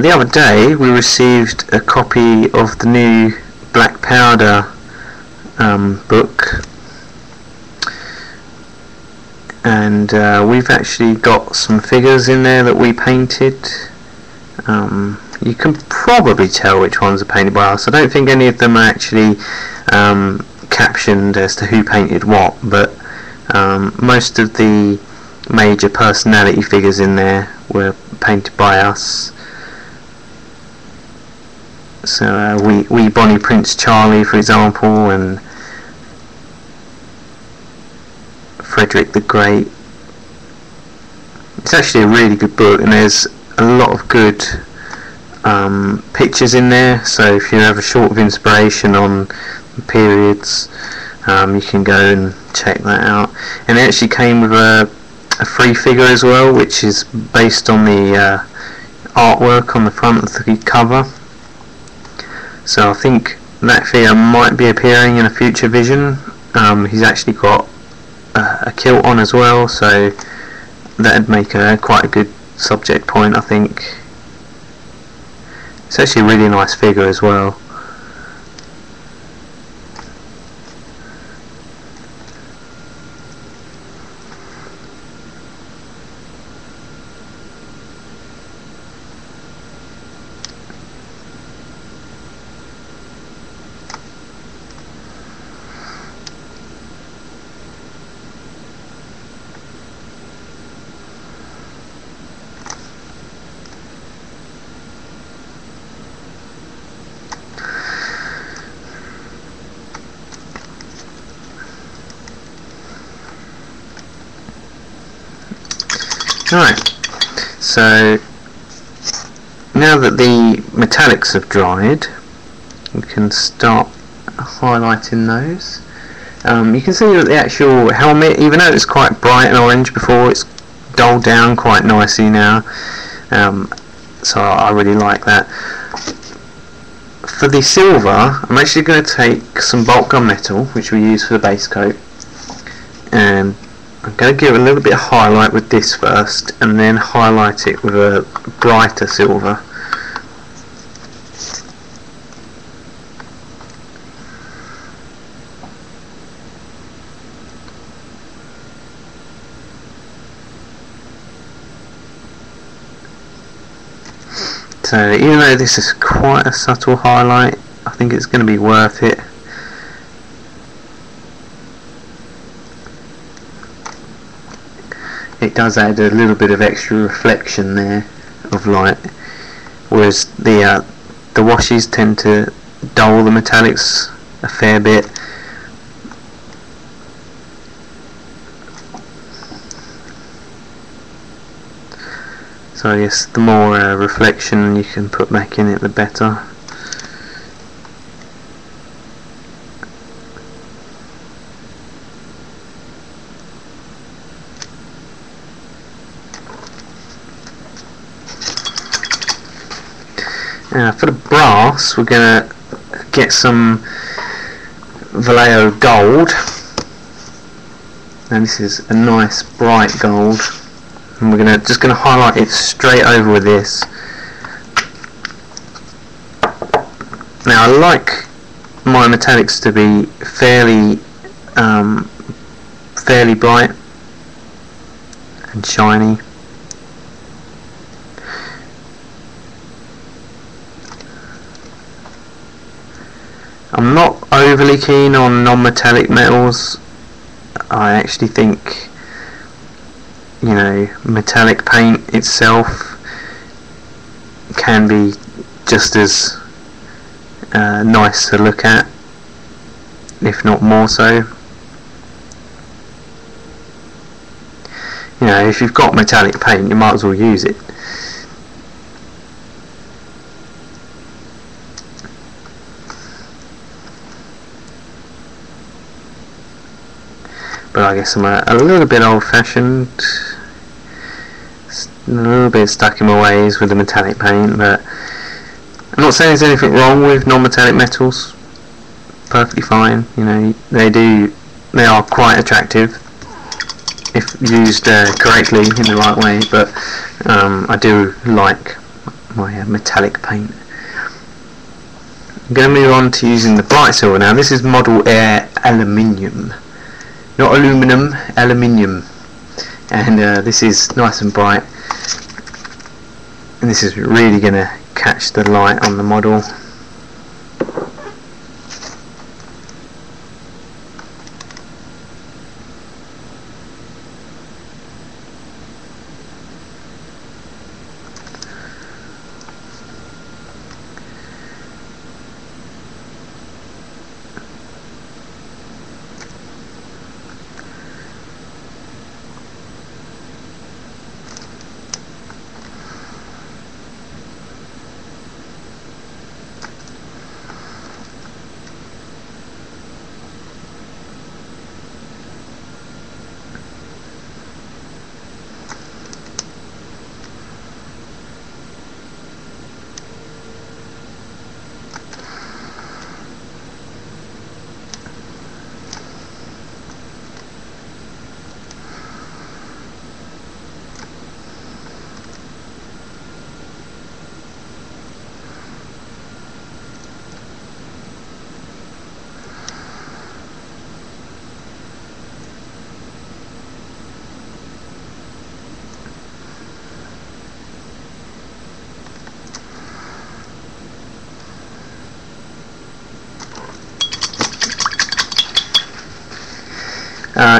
The other day we received a copy of the new Black Powder book, and we've actually got some figures in there that we painted. You can probably tell which ones are painted by us. I don't think any of them are actually captioned as to who painted what, but most of the major personality figures in there were painted by us. So we Bonnie Prince Charlie, for example, and Frederick the Great. It's actually a really good book, and there's a lot of good pictures in there, so if you have a short of inspiration on periods, you can go and check that out. And it actually came with a free figure as well, which is based on the artwork on the front of the cover. So I think that figure might be appearing in a future vision. He's actually got a kilt on as well, so that'd make quite a good subject point, I think. It's actually a really nice figure as well. Right, so now that the metallics have dried, we can start highlighting those. You can see that the actual helmet, even though it's quite bright and orange before, it's dulled down quite nicely now, so I really like that. For the silver, I'm actually going to take some bulk gunmetal, which we use for the base coat, and I'm going to give it a little bit of highlight with this first, and then highlight it with a brighter silver. So even though this is quite a subtle highlight, I think it's going to be worth it. It does add a little bit of extra reflection there of light, whereas the washes tend to dull the metallics a fair bit. So yes, the more reflection you can put back in it, the better. For the brass, we're going to get some Vallejo gold, and this is a nice bright gold, and we're just going to highlight it straight over with this. Now I like my metallics to be fairly bright and shiny. I'm not overly keen on non-metallic metals. I actually think, you know, metallic paint itself can be just as nice to look at, if not more so. You know, if you've got metallic paint, you might as well use it. But I guess I'm a little bit old-fashioned, a little bit stuck in my ways with the metallic paint, but I'm not saying there's anything wrong with non-metallic metals. Perfectly fine, you know, they are quite attractive if used correctly in the right way, but I do like my metallic paint. I'm going to move on to using the bright silver now. This is Model Air Aluminium. Not aluminum, aluminium, and this is nice and bright, and this is really going to catch the light on the model.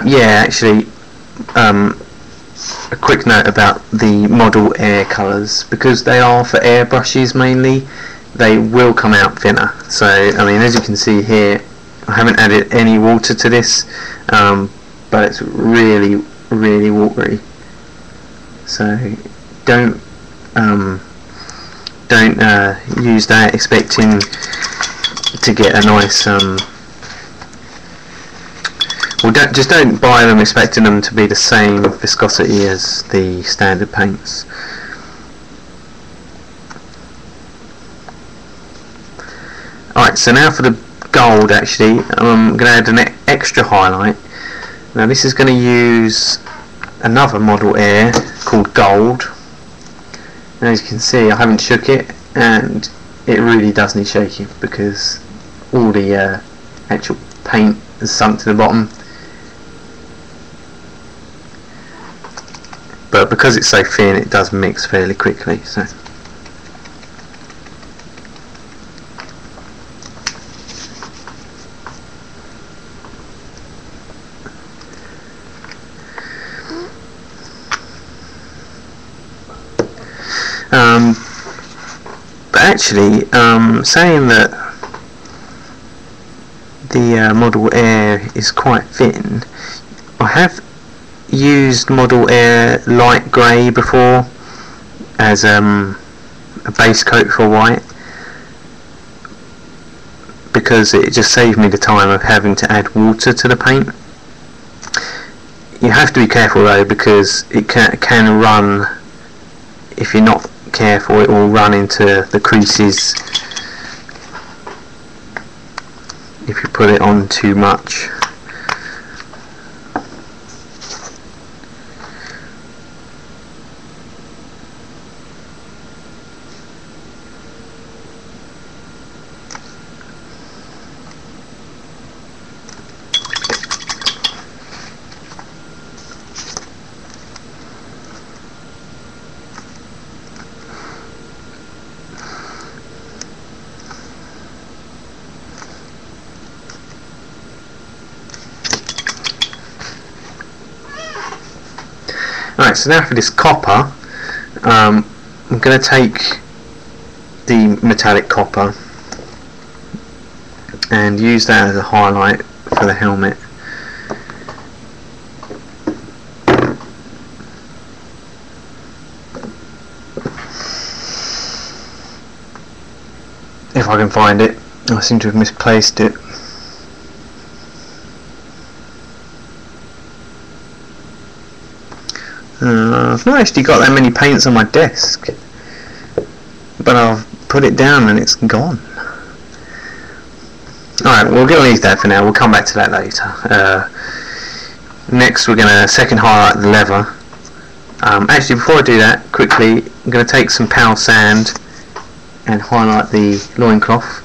Yeah, actually, a quick note about the Model Air colours, because they are for airbrushes mainly, they will come out thinner. So, I mean, as you can see here, I haven't added any water to this, but it's really, really watery. So don't use that expecting to get a nice well, don't buy them expecting them to be the same viscosity as the standard paints. Alright, so now for the gold, actually I'm going to add an extra highlight. Now this is going to use another model air called Gold. And as you can see, I haven't shook it, and it really does need shaking because all the actual paint has sunk to the bottom. But because it's so thin, it does mix fairly quickly. So. But actually, saying that the model air is quite thin, I have used model air light grey before as a base coat for white, because it just saved me the time of having to add water to the paint. You have to be careful though, because it can run, if you're not careful, it will run into the creases if you put it on too much. Right, so now for this copper, I'm going to take the metallic copper and use that as a highlight for the helmet. If I can find it. I seem to have misplaced it. I've not actually got that many paints on my desk, but I've put it down and it's gone. Alright, we're going to leave that for now, we'll come back to that later. Next we're going to second highlight the leather. Actually, before I do that, quickly, I'm going to take some Pal Sand and highlight the loincloth.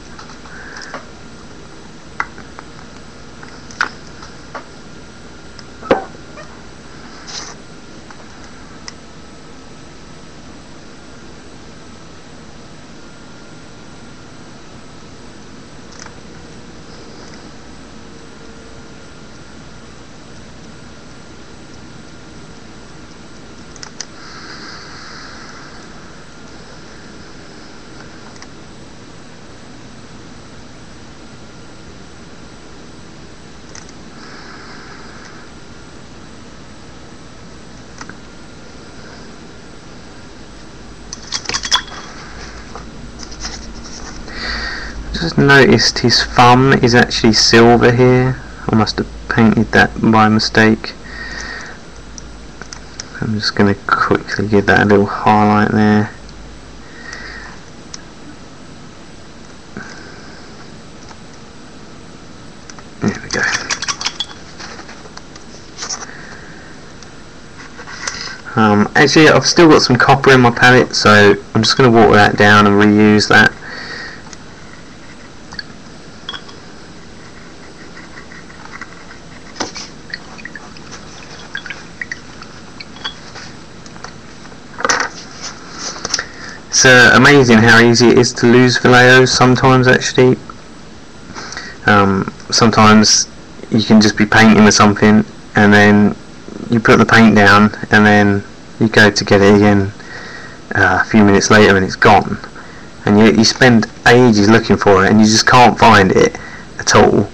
Just noticed his thumb is actually silver here. I must have painted that by mistake. I'm just going to quickly give that a little highlight there. There we go. Actually, I've still got some copper in my palette, so I'm just going to water that down and reuse that. It's amazing how easy it is to lose Vallejo's sometimes, actually. Sometimes you can just be painting with something and then you put the paint down and then you go to get it again a few minutes later and it's gone. And you spend ages looking for it and you just can't find it at all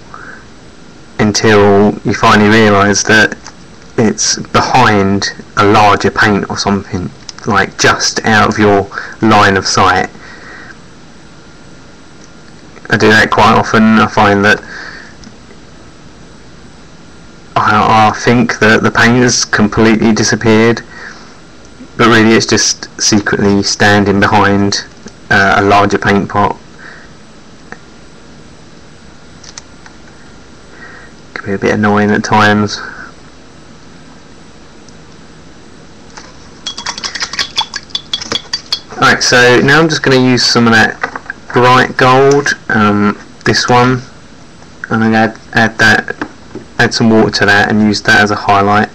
until you finally realise that it's behind a larger paint or something, like just out of your line of sight. I do that quite often. I find that I think that the paint has completely disappeared, but really it's just secretly standing behind a larger paint pot. Can be a bit annoying at times. Alright, so now I'm just going to use some of that bright gold, this one. I'm going to add some water to that and use that as a highlight.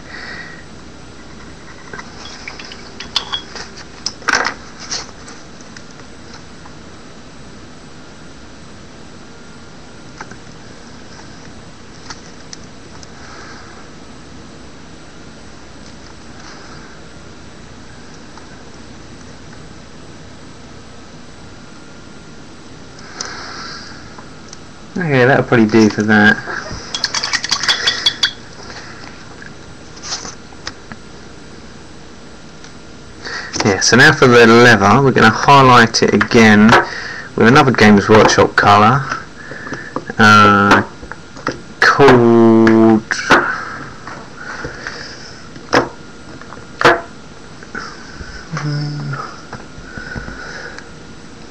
Okay, that'll probably do for that. Yeah, so now for the leather, we're going to highlight it again with another Games Workshop colour called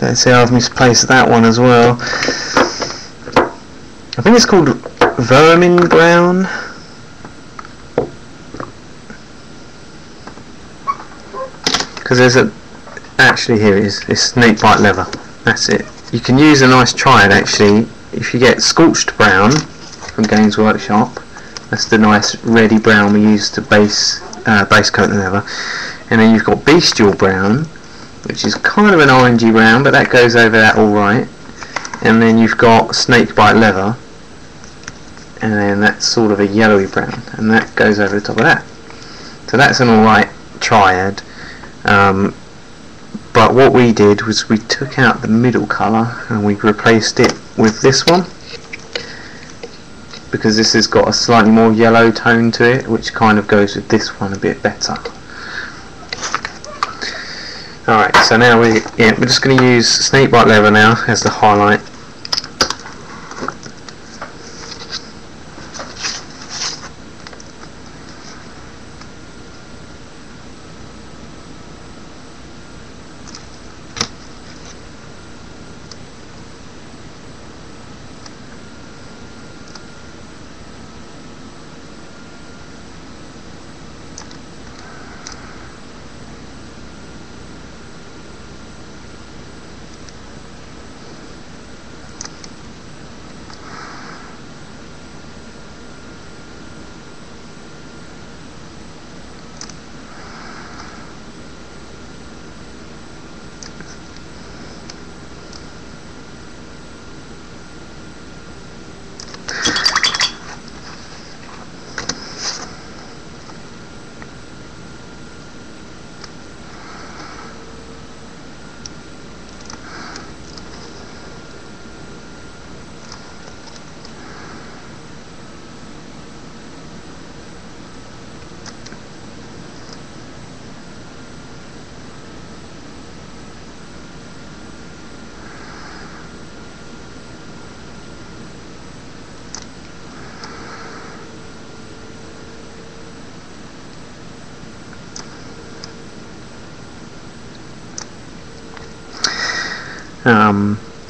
let's see, I've misplaced that one as well. I think it's called Vermin Brown. Because there's actually here it is, it's snakebite leather. That's it. You can use a nice triad actually. If you get scorched brown from Games Workshop, that's the nice reddy brown we use to base coat the leather. And then you've got bestial brown, which is kind of an orangey brown, but that goes over that alright. And then you've got snakebite leather, and then that's sort of a yellowy brown, and that goes over the top of that. So that's an alright triad. But what we did was we took out the middle colour and we replaced it with this one, because this has got a slightly more yellow tone to it, which kind of goes with this one a bit better. Alright, so now we're just going to use snakebite leather now as the highlight.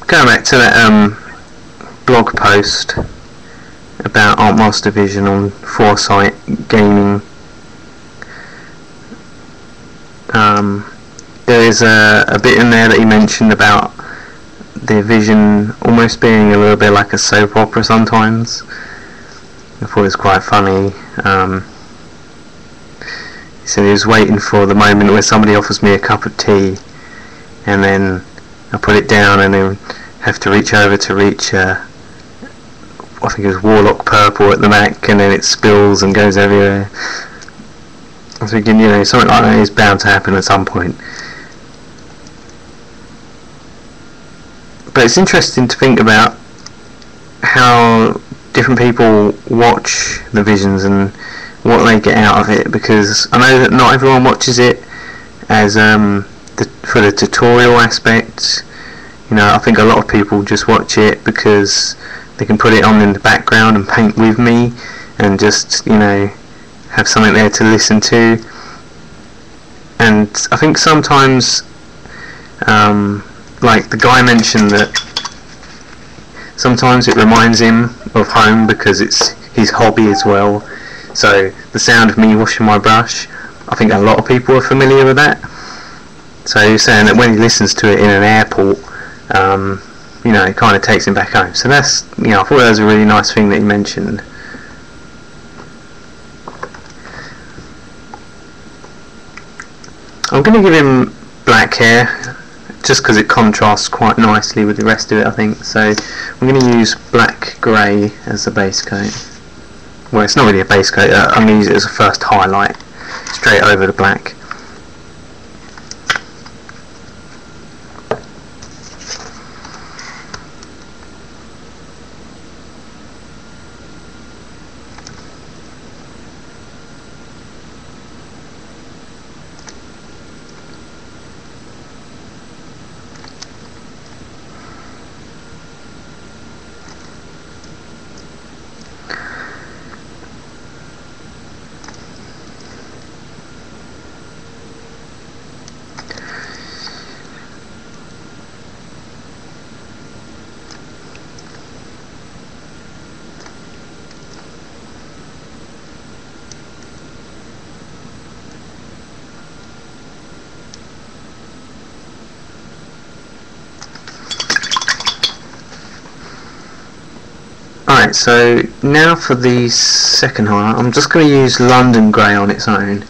Going back to that blog post about Artmaster Vision on Foresight Gaming, there is a bit in there that he mentioned about their vision almost being a little bit like a soap opera sometimes. I thought it was quite funny. He said he was waiting for the moment where somebody offers me a cup of tea, and then I put it down and then have to reach over to reach I think it was Warlock Purple at the back, and then it spills and goes everywhere. I was thinking, you know, something like that is bound to happen at some point. But it's interesting to think about how different people watch the visions and what they get out of it, because I know that not everyone watches it as for the tutorial aspect. You know, I think a lot of people just watch it because they can put it on in the background and paint with me and just, you know, have something there to listen to. And I think sometimes, like the guy mentioned, that sometimes it reminds him of home because it's his hobby as well. So the sound of me washing my brush, I think a lot of people are familiar with that. So he's saying that when he listens to it in an airport, you know, it kind of takes him back home. So that's, you know, I thought that was a really nice thing that he mentioned. I'm going to give him black hair just because it contrasts quite nicely with the rest of it, I think. So I'm going to use black grey as the base coat. Well, it's not really a base coat, I'm going to use it as a first highlight straight over the black. Alright, so now for the second highlight, I'm just going to use London Grey on its own.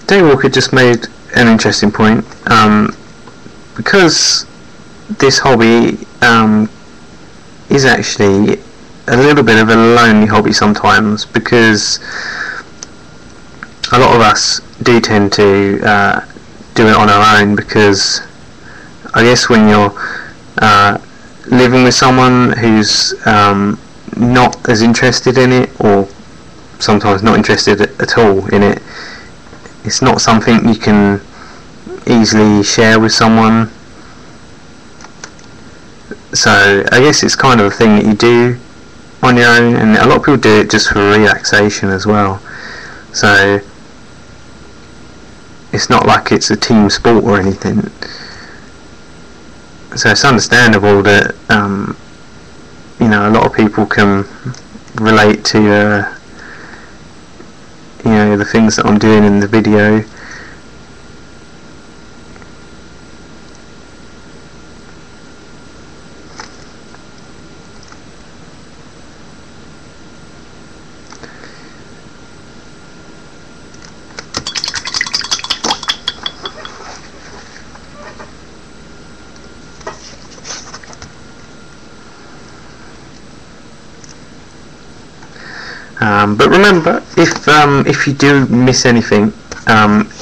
Dave Walker just made an interesting point, because this hobby is actually a little bit of a lonely hobby sometimes, because a lot of us do tend to do it on our own, because I guess when you're living with someone who's not as interested in it, or sometimes not interested at all in it, it's not something you can easily share with someone. So I guess it's kind of a thing that you do on your own, and a lot of people do it just for relaxation as well. So it's not like it's a team sport or anything. So it's understandable that you know, a lot of people can relate to you know, the things that I'm doing in the video. But remember, if you do miss anything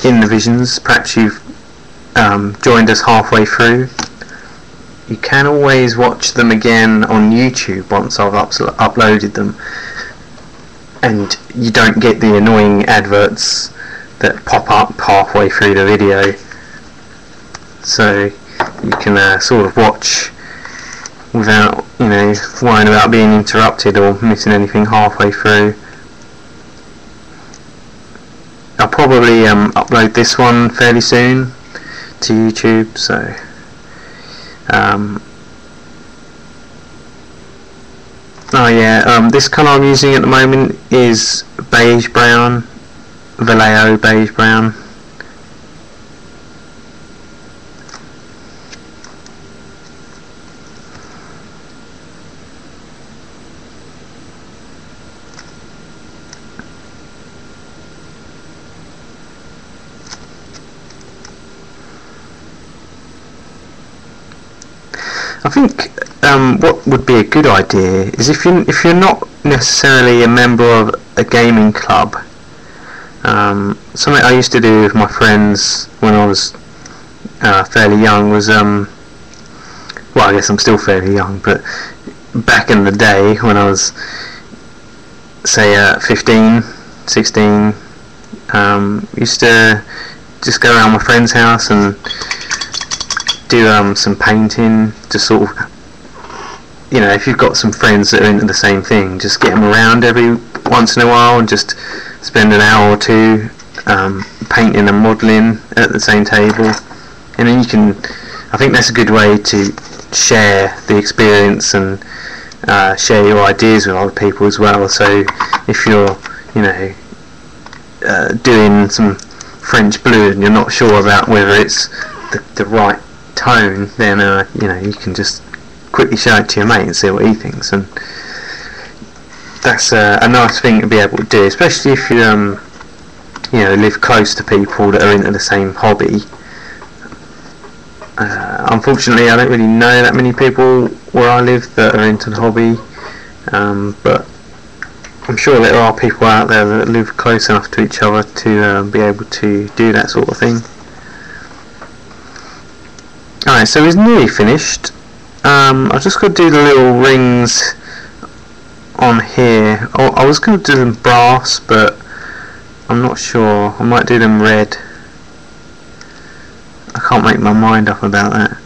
in the visions, perhaps you've joined us halfway through, you can always watch them again on YouTube once I've uploaded them, and you don't get the annoying adverts that pop up halfway through the video. So you can sort of watch without, you know, worrying about being interrupted or missing anything halfway through. I'll probably upload this one fairly soon to YouTube, so oh yeah, this colour I'm using at the moment is beige brown, Vallejo beige brown. I think what would be a good idea is if you're not necessarily a member of a gaming club. Something I used to do with my friends when I was fairly young was well, I guess I'm still fairly young, but back in the day when I was, say, 15, 16, used to just go around my friend's house and do some painting. Just sort of, you know, if you've got some friends that are into the same thing, just get them around every once in a while and just spend an hour or two painting and modelling at the same table. And then you can, I think that's a good way to share the experience and share your ideas with other people as well. So if you're, you know, doing some French blue and you're not sure about whether it's the right tone, then you know, you can just quickly show it to your mate and see what he thinks. And that's a nice thing to be able to do, especially if you you know, live close to people that are into the same hobby. Unfortunately, I don't really know that many people where I live that are into the hobby, but I'm sure there are people out there that live close enough to each other to be able to do that sort of thing. Alright, so he's nearly finished. I've just got to do the little rings on here. I was going to do them brass, but I'm not sure. I might do them red. I can't make my mind up about that.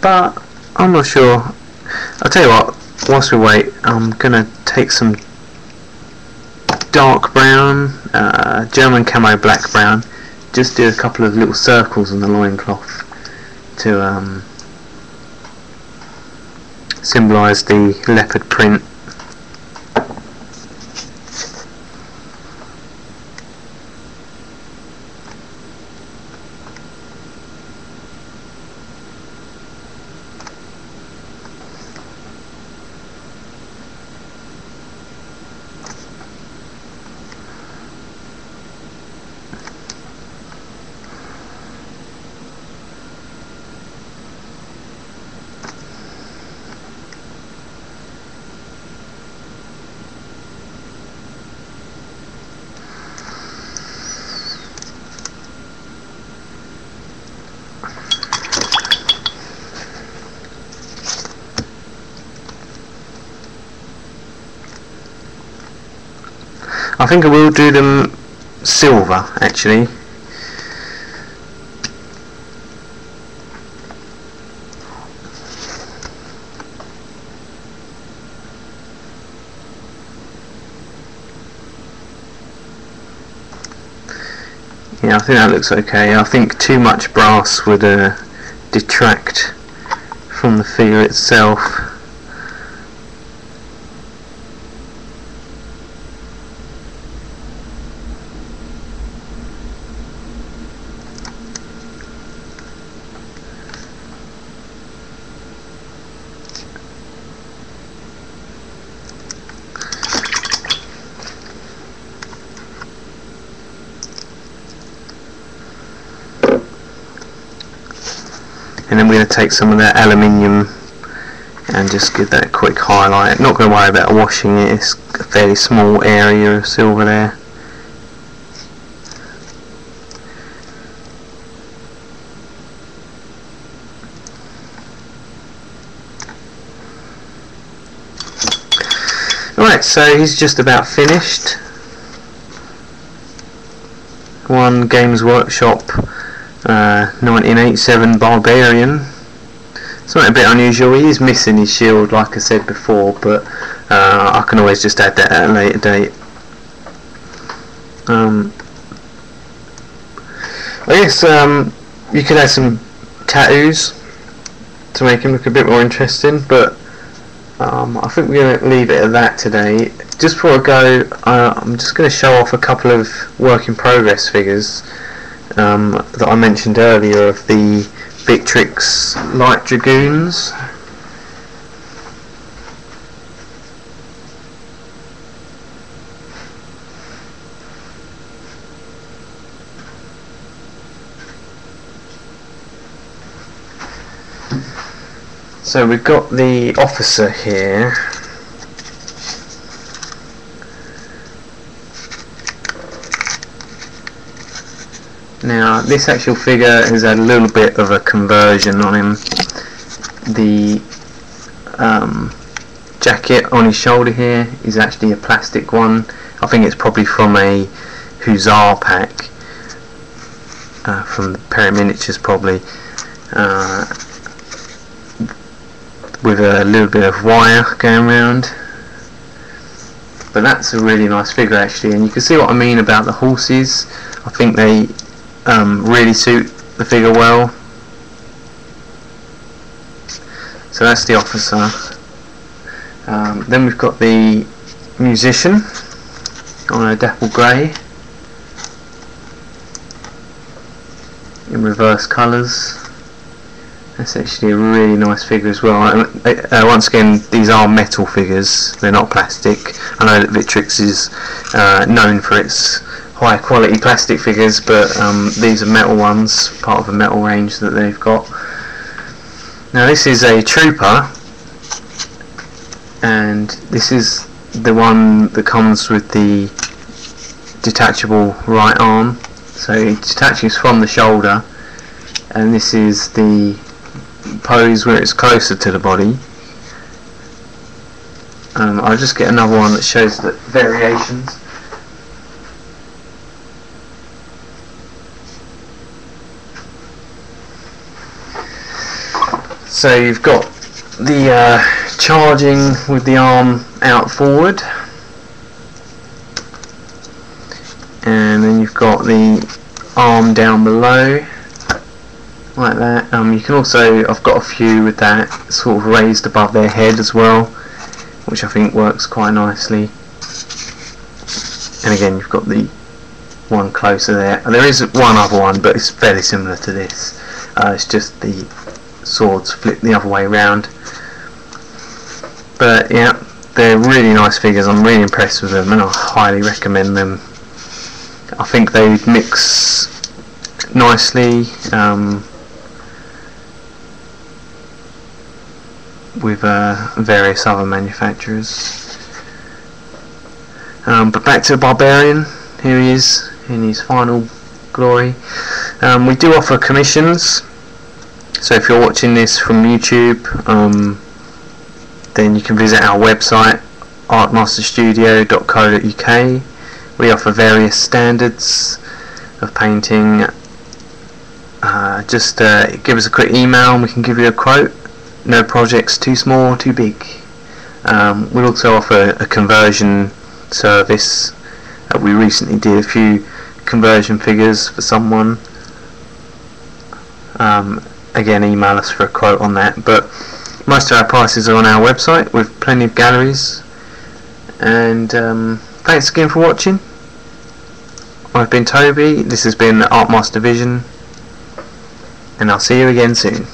But I'm not sure. I'll tell you what, whilst we wait, I'm gonna take some dark brown, German camo black brown, just do a couple of little circles on the loincloth to symbolise the leopard print. I think I will do them silver, actually. Yeah, I think that looks okay. I think too much brass would detract from the figure itself. And then we're going to take some of that aluminium and just give that a quick highlight. Not going to worry about washing it, it's a fairly small area of silver there. Right, so he's just about finished. One Games Workshop 1987 Barbarian. Something a bit unusual. He is missing his shield, like I said before, but I can always just add that at a later date. I guess you could add some tattoos to make him look a bit more interesting, but I think we're going to leave it at that today. Just before I go, I'm just going to show off a couple of work in progress figures that I mentioned earlier of the Victrix Light Dragoons. So we've got the officer here. Now this actual figure has had a little bit of a conversion on him. The jacket on his shoulder here is actually a plastic one. I think it's probably from a Hussar pack, from the Perry Miniatures probably, with a little bit of wire going around. But that's a really nice figure actually, and you can see what I mean about the horses. I think they really suit the figure well. So that's the officer. Then we've got the musician on a dapple grey in reverse colours. That's actually a really nice figure as well. Once again, these are metal figures, they're not plastic. I know that Victrix is known for its high quality plastic figures, but these are metal ones, part of a metal range that they've got. Now this is a trooper, and this is the one that comes with the detachable right arm, so it detaches from the shoulder, and this is the pose where it's closer to the body. I'll just get another one that shows the variations. So you've got the charging with the arm out forward, and then you've got the arm down below like that. You can also, I've got a few with that sort of raised above their head as well, which I think works quite nicely. And again, you've got the one closer there. There is one other one, but it's fairly similar to this. It's just the swords flip the other way around. But yeah, they're really nice figures. I'm really impressed with them, and I highly recommend them. I think they mix nicely with various other manufacturers. But back to the Barbarian. Here he is in his final glory. We do offer commissions, so if you're watching this from YouTube, then you can visit our website, artmasterstudio.co.uk. We offer various standards of painting. Just give us a quick email and we can give you a quote. No projects too small or too big. We also offer a conversion service. We recently did a few conversion figures for someone. Again, email us for a quote on that, but most of our prices are on our website with plenty of galleries. And thanks again for watching. I've been Toby, this has been Artmaster Vision, and I'll see you again soon.